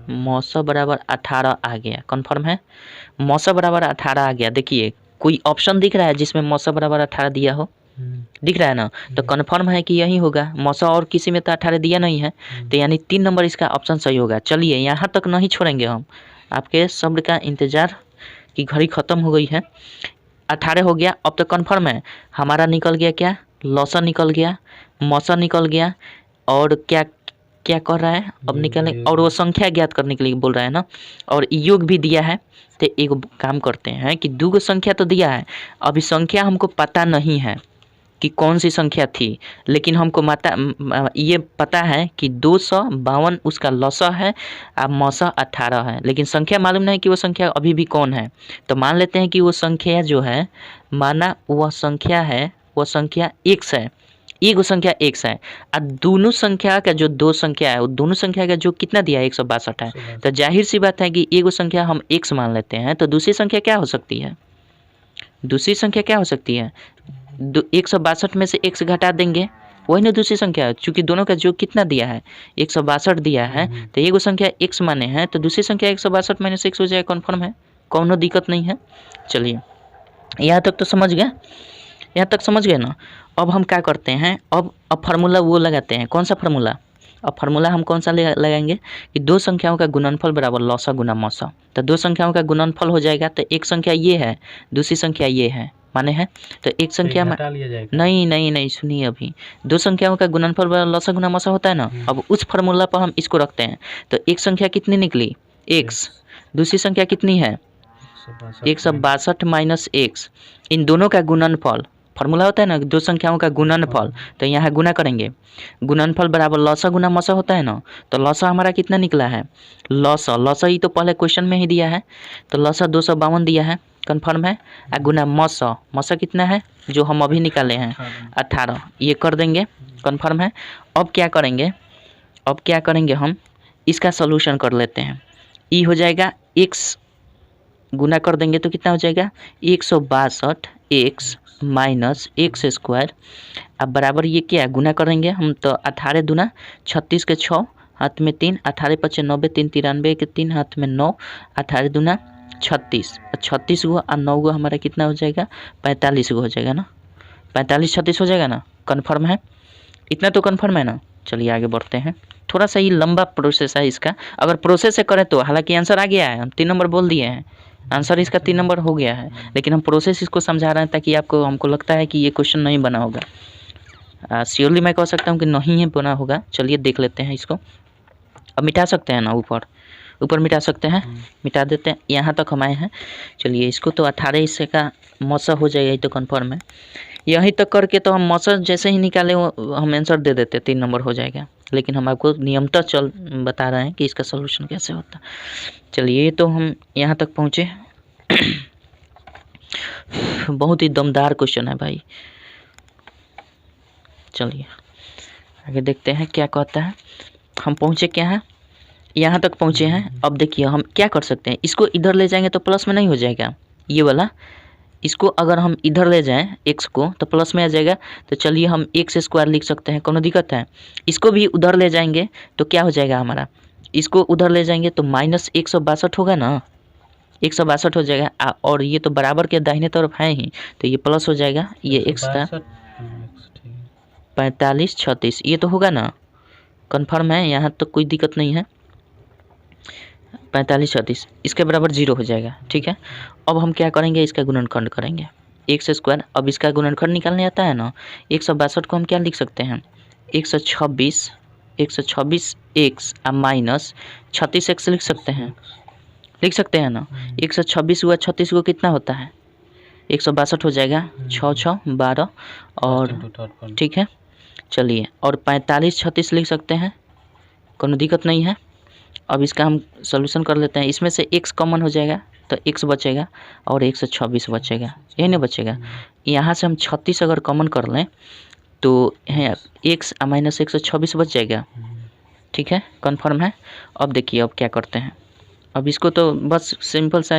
मौसा बराबर 18 आ गया, कन्फर्म है। मौसा बराबर 18 आ गया। देखिए कोई ऑप्शन दिख रहा है जिसमें मौसा बराबर 18 दिया हो, दिख रहा है ना, तो कन्फर्म है कि यही होगा। मौसा और किसी में तो 18 दिया नहीं है, तो यानी 3 नंबर इसका ऑप्शन सही होगा। चलिए यहाँ तक नहीं छोड़ेंगे हम, आपके शब्द का इंतजार की घड़ी खत्म हो गई है। 18 हो गया, अब तो कन्फर्म है हमारा। निकल गया क्या, लौसा निकल गया, मौसा निकल गया, और क्या क्या कर रहा है अब निकालें, और वो संख्या ज्ञात करने के लिए बोल रहा है ना, और योग भी दिया है। तो एक काम करते हैं कि 2 संख्या तो दिया है, अभी संख्या हमको पता नहीं है कि कौन सी संख्या थी, लेकिन हमको ये पता है कि 252 उसका लौसा है और मौसा 18 है, लेकिन संख्या मालूम नहीं कि वो संख्या अभी भी कौन है। तो मान लेते हैं कि वो संख्या जो है, माना वह संख्या है, वह संख्या x है, एक संख्या x है, और दोनों संख्या का जो 2 संख्या है, वो दोनों संख्या का जो कितना दिया है 162 है। तो जाहिर सी बात है कि एक संख्या हम x मान लेते हैं, तो दूसरी संख्या क्या हो सकती है, दूसरी संख्या क्या हो सकती है, 162 में से x घटा देंगे, वही ना दूसरी संख्या है। चूंकि दोनों का जो कितना दिया है 162 दिया है, तो एक संख्या x माने हैं, तो दूसरी संख्या 162 - x हो जाएगा, कन्फर्म है, कोनो दिक्कत नहीं है। चलिए यहाँ तक तो समझ गए, यहाँ तक समझ गए ना। अब हम क्या करते हैं, अब फार्मूला वो लगाते हैं, कौन सा फार्मूला, अब फार्मूला हम कौन सा लगाएंगे कि 2 संख्याओं का गुणनफल बराबर लौसा गुना मौसा। तो 2 संख्याओं का गुणनफल हो जाएगा, तो एक संख्या ये है, दूसरी संख्या ये है, माने है। तो एक संख्या में नहीं नहीं नहीं सुनिए, अभी 2 संख्याओं का गुणनफल बराबर लौसा गुना मौसा होता है ना। अब उस फार्मूला पर हम इसको रखते हैं, तो एक संख्या कितनी निकली x, दूसरी संख्या कितनी है 162 - x, इन दोनों का गुणनफल, फार्मूला होता है ना 2 संख्याओं का गुणनफल, तो यहाँ गुना करेंगे, गुणनफल बराबर लौसा गुना मौसा होता है ना। तो लौसा हमारा कितना निकला है, लौसा ही तो पहले क्वेश्चन में ही दिया है, तो लौसा 252 दिया है, कन्फर्म है। और गुना मौसा कितना है जो हम अभी निकाले हैं 18, ये कर देंगे, कन्फर्म है। अब क्या करेंगे हम इसका सोल्यूशन कर लेते हैं। ई हो जाएगा x, गुना कर देंगे तो कितना हो जाएगा 162 x माइनस x², अब बराबर ये क्या है, गुना करेंगे हम तो 18 दूना 36 के 6, हाथ में 3, 18 × 5 = 90, 3 × 93 के 3, हाथ में 9, 18 दूना 36, 36 गो और 9 गो हमारा कितना हो जाएगा 45 गो हो जाएगा ना, 45 36 हो जाएगा ना, कन्फर्म है, इतना तो कन्फर्म है ना। चलिए आगे बढ़ते हैं, थोड़ा सा ये लंबा प्रोसेस है इसका, अगर प्रोसेस से करें तो हालांकि आंसर आ गया है, हम 3 नंबर बोल दिए हैं, आंसर इसका 3 नंबर हो गया है, लेकिन हम प्रोसेस इसको समझा रहे हैं ताकि आपको, हमको लगता है कि ये क्वेश्चन नहीं बना होगा। श्योरली मैं कह सकता हूँ कि नहीं है बना होगा। चलिए देख लेते हैं इसको, अब मिटा सकते हैं ना, ऊपर मिटा सकते हैं, मिटा देते हैं, यहाँ तक हम आए हैं। चलिए इसको तो 18 इससे का मौसा हो जाएगा, ये तो कन्फर्म है। यहीं तक करके तो हम मौसा जैसे ही निकाले हम आंसर दे देते, 3 नंबर हो जाएगा, लेकिन हम आपको नियमतः बता रहे हैं कि इसका सोल्यूशन कैसे होता है। चलिए तो हम यहाँ तक पहुँचे। बहुत ही दमदार क्वेश्चन है भाई। चलिए आगे देखते हैं क्या कहता है। हम पहुँचे क्या है, यहाँ तक पहुँचे हैं। अब देखिए हम क्या कर सकते हैं, इसको इधर ले जाएंगे तो प्लस में नहीं हो जाएगा ये वाला, इसको अगर हम इधर ले जाएं x को तो प्लस में आ जाएगा। तो चलिए हम x² लिख सकते हैं, कोनो दिक्कत है। इसको भी उधर ले जाएंगे तो क्या हो जाएगा हमारा, इसको उधर ले जाएंगे तो माइनस 162 होगा ना, 162 हो जाएगा, और ये तो बराबर के दाहिने तरफ है ही, तो ये प्लस हो जाएगा, ये x था 45 36, ये तो होगा ना, कन्फर्म है, यहाँ तो कोई दिक्कत नहीं है। 45 36 इसके बराबर 0 हो जाएगा, ठीक है। अब हम क्या करेंगे, इसका गुणनखंड करेंगे x²। अब इसका गुणनखंड निकालने आता है ना, 162 को हम क्या लिख सकते हैं 126 x माइनस 36x लिख सकते हैं ना। 126 हुआ 36 को कितना होता है 162 हो जाएगा, 6 6 12 और ठीक है। चलिए और 45 36 लिख सकते हैं, कोनो दिक्कत नहीं है। अब इसका हम सॉल्यूशन कर लेते हैं, इसमें से x कॉमन हो जाएगा तो x बचेगा और 126 बचेगा, यही नहीं बचेगा। यहाँ से हम 36 अगर कॉमन कर लें तो है x माइनस 126 बच जाएगा, ठीक है, कन्फर्म है। अब देखिए अब क्या करते हैं, अब इसको तो बस सिंपल सा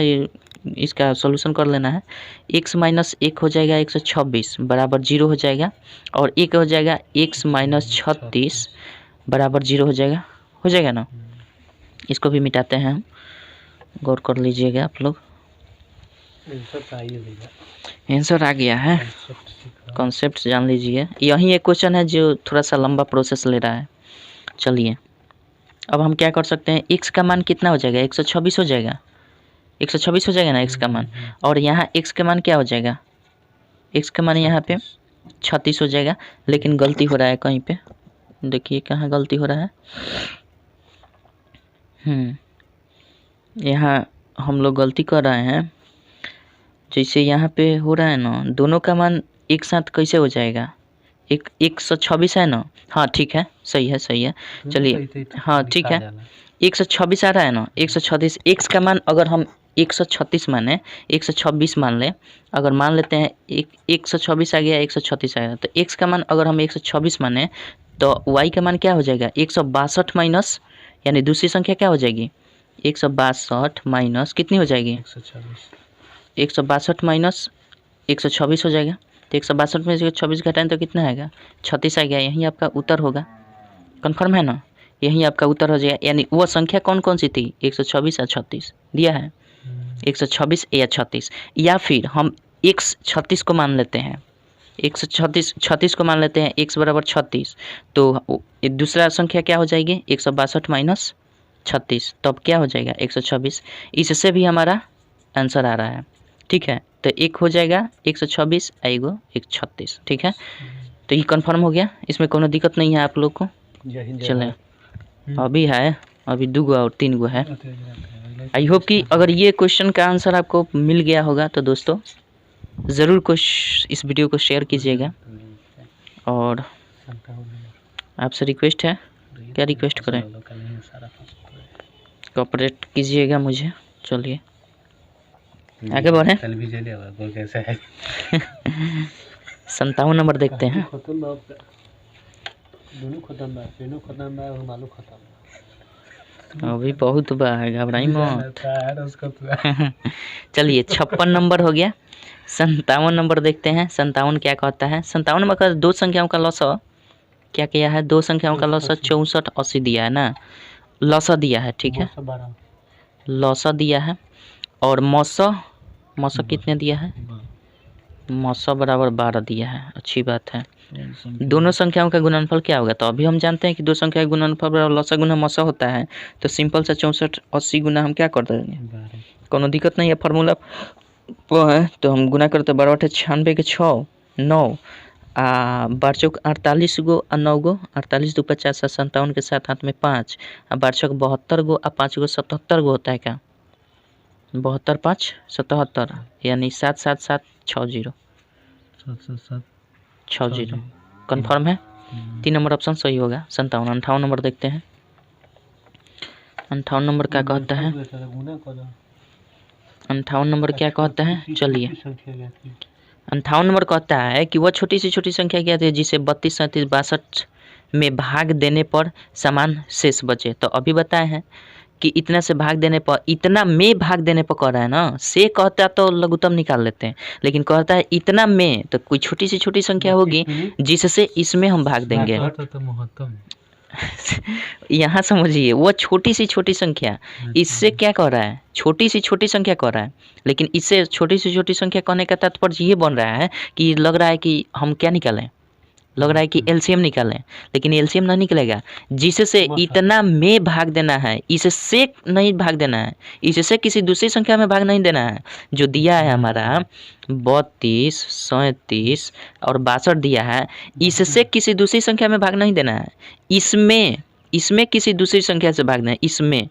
इसका सॉल्यूशन कर लेना है। x माइनस 1 हो जाएगा 126 बराबर 0 हो जाएगा, और 1 हो जाएगा x माइनस 36 बराबर 0 हो जाएगा ना। इसको भी मिटाते हैं हम, गौर कर लीजिएगा आप लोग। आंसर आ गया है, कॉन्सेप्ट जान लीजिए। यही एक क्वेश्चन है जो थोड़ा सा लंबा प्रोसेस ले रहा है। चलिए अब हम क्या कर सकते हैं, x का मान कितना हो जाएगा, 126 हो जाएगा, 126 हो जाएगा ना x का मान। और यहाँ x का मान क्या हो जाएगा, x का मान यहाँ पे 36 हो जाएगा। लेकिन गलती हो रहा है कहीं पे, देखिए कहाँ गलती हो रहा है। यहाँ हम लोग गलती कर रहे हैं, जैसे यहाँ पे हो रहा है ना, दोनों का मान एक साथ कैसे हो जाएगा, 126 है ना। हाँ ठीक है, सही है सही है। चलिए हाँ ठीक है, 126 आ रहा है ना, 136 x का मान अगर हम 136 माने, 126 मान लें, अगर मान लेते हैं 126 आ गया, 136 आ गया, तो x का मान अगर हम 126 माने तो y का मान क्या हो जाएगा, 162 माइनस, यानी दूसरी संख्या क्या हो जाएगी, 162 माइनस कितनी हो जाएगी, 162 माइनस 126 हो जाएगा। तो 162 में से 26 घटाएं तो कितना आएगा, 36 आ गया। यही आपका उत्तर होगा, कंफर्म है ना, यही आपका उत्तर हो जाएगा। यानी वो संख्या कौन कौन सी थी, 126 या 36 दिया है, 126 या 36। या फिर हम 136 को मान लेते हैं, 136 को मान लेते हैं, x बराबर 36, तो दूसरा संख्या क्या हो जाएगी, 162 माइनस 36, तब क्या हो जाएगा 126। इससे भी हमारा आंसर आ रहा है, ठीक है। तो एक हो जाएगा 126 आएगो 136, ठीक है। तो ये कंफर्म हो गया, इसमें कोनो दिक्कत नहीं है आप लोग को। चलें अभी है, अभी 2 और 3 है। आई होप कि अगर ये क्वेश्चन का आंसर आपको मिल गया होगा तो दोस्तों ज़रूर कुछ इस वीडियो को शेयर कीजिएगा। और आपसे रिक्वेस्ट है, क्या रिक्वेस्ट करें, कोऑपरेट कीजिएगा मुझे। चलिए आगे बढ़े, 57 नंबर देखते हैं। अभी बहुत बा है, घबराई मत। चलिए 56 नंबर हो गया, 57 नंबर देखते हैं। 57 क्या कहता है, 57 नंबर का दो संख्याओं का लॉस क्या किया है, दो संख्याओं का लॉस 64 80 दिया है ना, लॉसा दिया है, ठीक है, लॉसा दिया है। और मौसा कितने दिया है, मौसा बराबर 12 दिया है, अच्छी बात है। दोनों संख्याओं का गुणनफल क्या होगा, तो अभी हम जानते हैं कि दो संख्या का गुणनफल बराबर लॉसा गुना मौसा होता है। तो सिंपल सा 64 80 गुना हम क्या कर देंगे, कोनो दिक्कत नहीं है, फार्मूला वो है। तो हम गुना करते 12 96 के 6 9 12 48 गो 9 गो 48 2 50 57 के साथ हाथ में 5 12 72 गो 5 गो 77 गो होता है क्या, 72 5 77, यानी 7 7 7 6 0 6 0। कन्फर्म है, 3 नंबर ऑप्शन सही होगा। 57 58 नंबर देखते हैं, 58 नंबर क्या कहता है, 58 नंबर क्या कहता है। चलिए 58 नंबर कहता है कि वह छोटी सी छोटी संख्या क्या थी जिसे 32 37 62 में भाग देने पर समान शेष बचे। तो अभी बताए हैं कि इतना से भाग देने पर, इतना में भाग देने पर कह रहा है ना, से कहता तो लघुत्तम निकाल लेते हैं, लेकिन कहता है इतना में, तो कोई छोटी सी छोटी संख्या होगी जिससे इसमें हम भाग देंगे। यहाँ समझिए, वो छोटी सी छोटी संख्या, इससे क्या कह रहा है, छोटी सी छोटी संख्या कह रहा है, लेकिन इससे छोटी सी छोटी संख्या कहने का तात्पर्य ये बन रहा है कि लग रहा है कि हम क्या निकालें, लग रहा है कि एलसीएम निकालें, लेकिन एलसीएम नहीं निकलेगा, जिससे इतना में भाग देना है, इससे नहीं भाग देना है, इससे किसी दूसरी संख्या में भाग नहीं देना है। जो दिया है हमारा 32 37 और 62 दिया है, इससे किसी दूसरी संख्या में भाग नहीं देना है, इसमें किसी दूसरी संख्या से भागना है, इसमें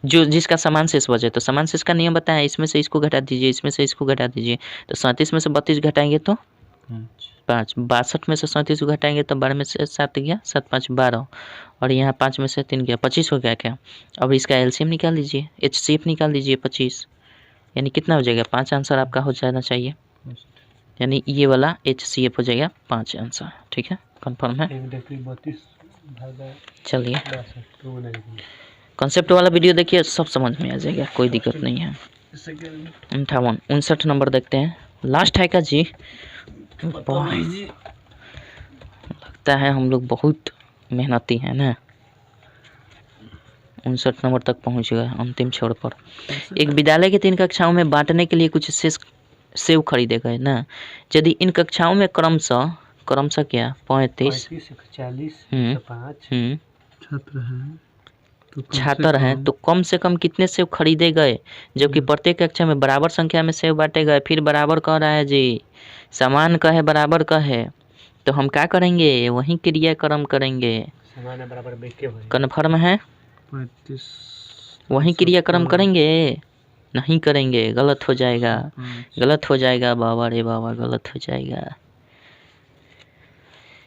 जो जिसका समान शेष बचे। तो समान शेष का नियम बताया, इसमें से इसको घटा दीजिए, इसमें से इसको घटा दीजिए। तो 37 में से 32 घटाएंगे तो 5, 62 में से 37 को घटाएंगे तो 12 में से 7 गया, 7 5 12, और यहाँ 5 में से 3 गया, 25 हो गया क्या। अब इसका एलसीएम निकाल लीजिए, एचसीएफ निकाल लीजिए 25, यानी कितना हो जाएगा 5 आंसर आपका हो जाना चाहिए, यानी ये वाला एचसीएफ हो जाएगा 5 आंसर, ठीक है, कंफर्म है। चलिए कॉन्सेप्ट वाला वीडियो देखिए, सब समझ में आ जाएगा, कोई दिक्कत नहीं है। 58 59 नंबर देखते हैं, लास्ट है का जी। लगता है हम लोग बहुत मेहनती हैं ना। 59 नंबर तक पहुँच गए अंतिम छोर पर। एक विद्यालय के 3 कक्षाओं में बांटने के लिए कुछ शेष सेव खरीदे गए ना। यदि इन कक्षाओं में क्रमशः क्या 35 40 छात्र हैं तो कम से कम कितने सेव खरीदे गए, जबकि प्रत्येक कक्षा में बराबर संख्या में सेव बांटे गए। फिर बराबर कह रहा है जी, समान का है बराबर का है, तो हम क्या करेंगे, वही क्रियाक्रम करेंगे। समान है बराबर बेके होए। कन्फर्म है, 35 वही क्रियाक्रम करेंगे, नहीं करेंगे गलत हो जाएगा, गलत हो जाएगा बाबा रे बाबा, गलत हो जाएगा।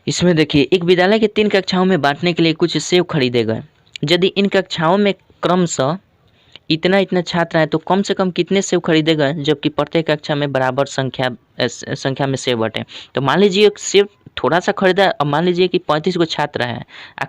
इसमें देखिए, एक विद्यालय के 3 कक्षाओं में बांटने के लिए कुछ सेव खरीदे गए। यदि इन कक्षाओं में क्रमशः इतना छात्र हैं तो कम से कम कितने सेव खरीदे गए, जबकि प्रत्येक कक्षा में बराबर संख्या में सेव बटे। तो मान लीजिए सेव थोड़ा सा खरीदा, अब मान लीजिए कि 35 को छात्र है,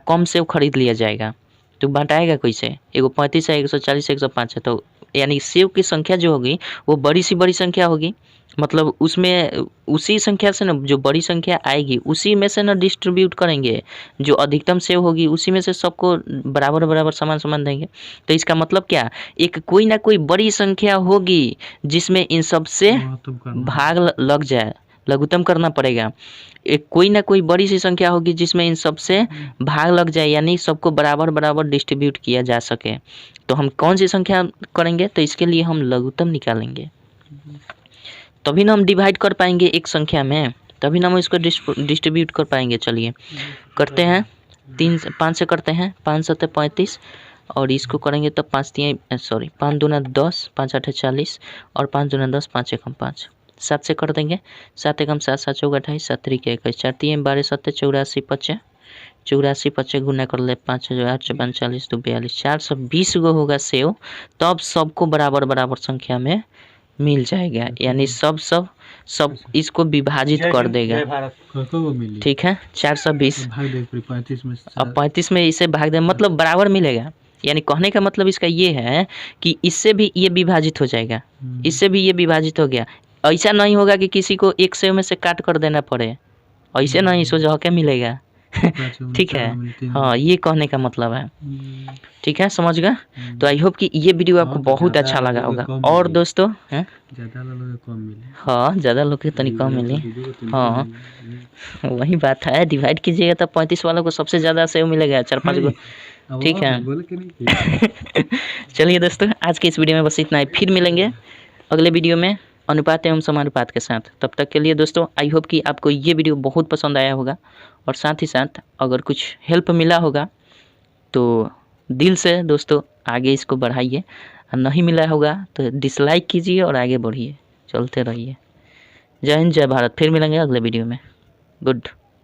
कम सेव खरीद लिया जाएगा, तो बांटाएगा कैसे? एगो 35 है, 140 है, 105 है, तो यानी सेव की संख्या जो होगी वो बड़ी सी बड़ी संख्या होगी। मतलब उसमें उसी संख्या से ना, जो बड़ी संख्या आएगी उसी में से ना डिस्ट्रीब्यूट करेंगे, जो अधिकतम सेव होगी उसी में से सबको बराबर बराबर समान देंगे। तो इसका मतलब क्या, एक कोई ना कोई बड़ी संख्या होगी जिसमें इन सब से भाग लग जाए, लघुत्तम करना पड़ेगा। एक कोई ना कोई बड़ी सी संख्या होगी जिसमें इन सब से भाग लग जाए, यानी सबको बराबर बराबर डिस्ट्रीब्यूट किया जा सके। तो हम कौन सी संख्या करेंगे, तो इसके लिए हम लघुत्तम निकालेंगे, तभी ना हम डिवाइड कर पाएंगे एक संख्या में, तभी ना हम इसको डिस्ट्रीब्यूट कर पाएंगे। चलिए करते हैं, 5 से करते हैं, 5 7 35 और इसको करेंगे तो 5 दूना 10, 5 8 40 और 5 दूना 10, 5 1 5। 7 से कर देंगे, 7 1 7 7 4 28, 7 3 21, 4 3 12 7 84 25, 84 25 गुना कर ले 5 8 54 40 2 42, 420 गो होगा सेव, तब सबको बराबर बराबर संख्या में मिल जाएगा, यानी सब इसको विभाजित कर देगा। ठीक है, 420 अब 35 में इसे भाग दे, मतलब बराबर मिलेगा। यानी कहने का मतलब इसका ये है कि इससे भी ये विभाजित हो जाएगा, इससे भी ये विभाजित हो गया। ऐसा नहीं होगा कि किसी को एक सेव में से काट कर देना पड़े, ऐसे नहीं, सोच के मिलेगा। ठीक है, हाँ, ये कहने का मतलब है। ठीक है, समझ गए? तो आई होप कि ये वीडियो आपको बहुत अच्छा लगा होगा। और दोस्तों हाँ, ज़्यादा लोग के तनिक कम मिली, हाँ वही बात है, डिवाइड कीजिएगा तो 35 वालों को सबसे ज़्यादा सेव मिलेगा, 4-5 गो। ठीक है चलिए दोस्तों, आज के इस वीडियो में बस इतना ही, फिर मिलेंगे अगले वीडियो में अनुपात एवं समानुपात के साथ। तब तक के लिए दोस्तों, आई होप कि आपको ये वीडियो बहुत पसंद आया होगा, और साथ ही साथ अगर कुछ हेल्प मिला होगा तो दिल से दोस्तों आगे इसको बढ़ाइए, नहीं मिला होगा तो डिसलाइक कीजिए और आगे बढ़िए, चलते रहिए। जय हिंद, जय भारत। फिर मिलेंगे अगले वीडियो में। गुड।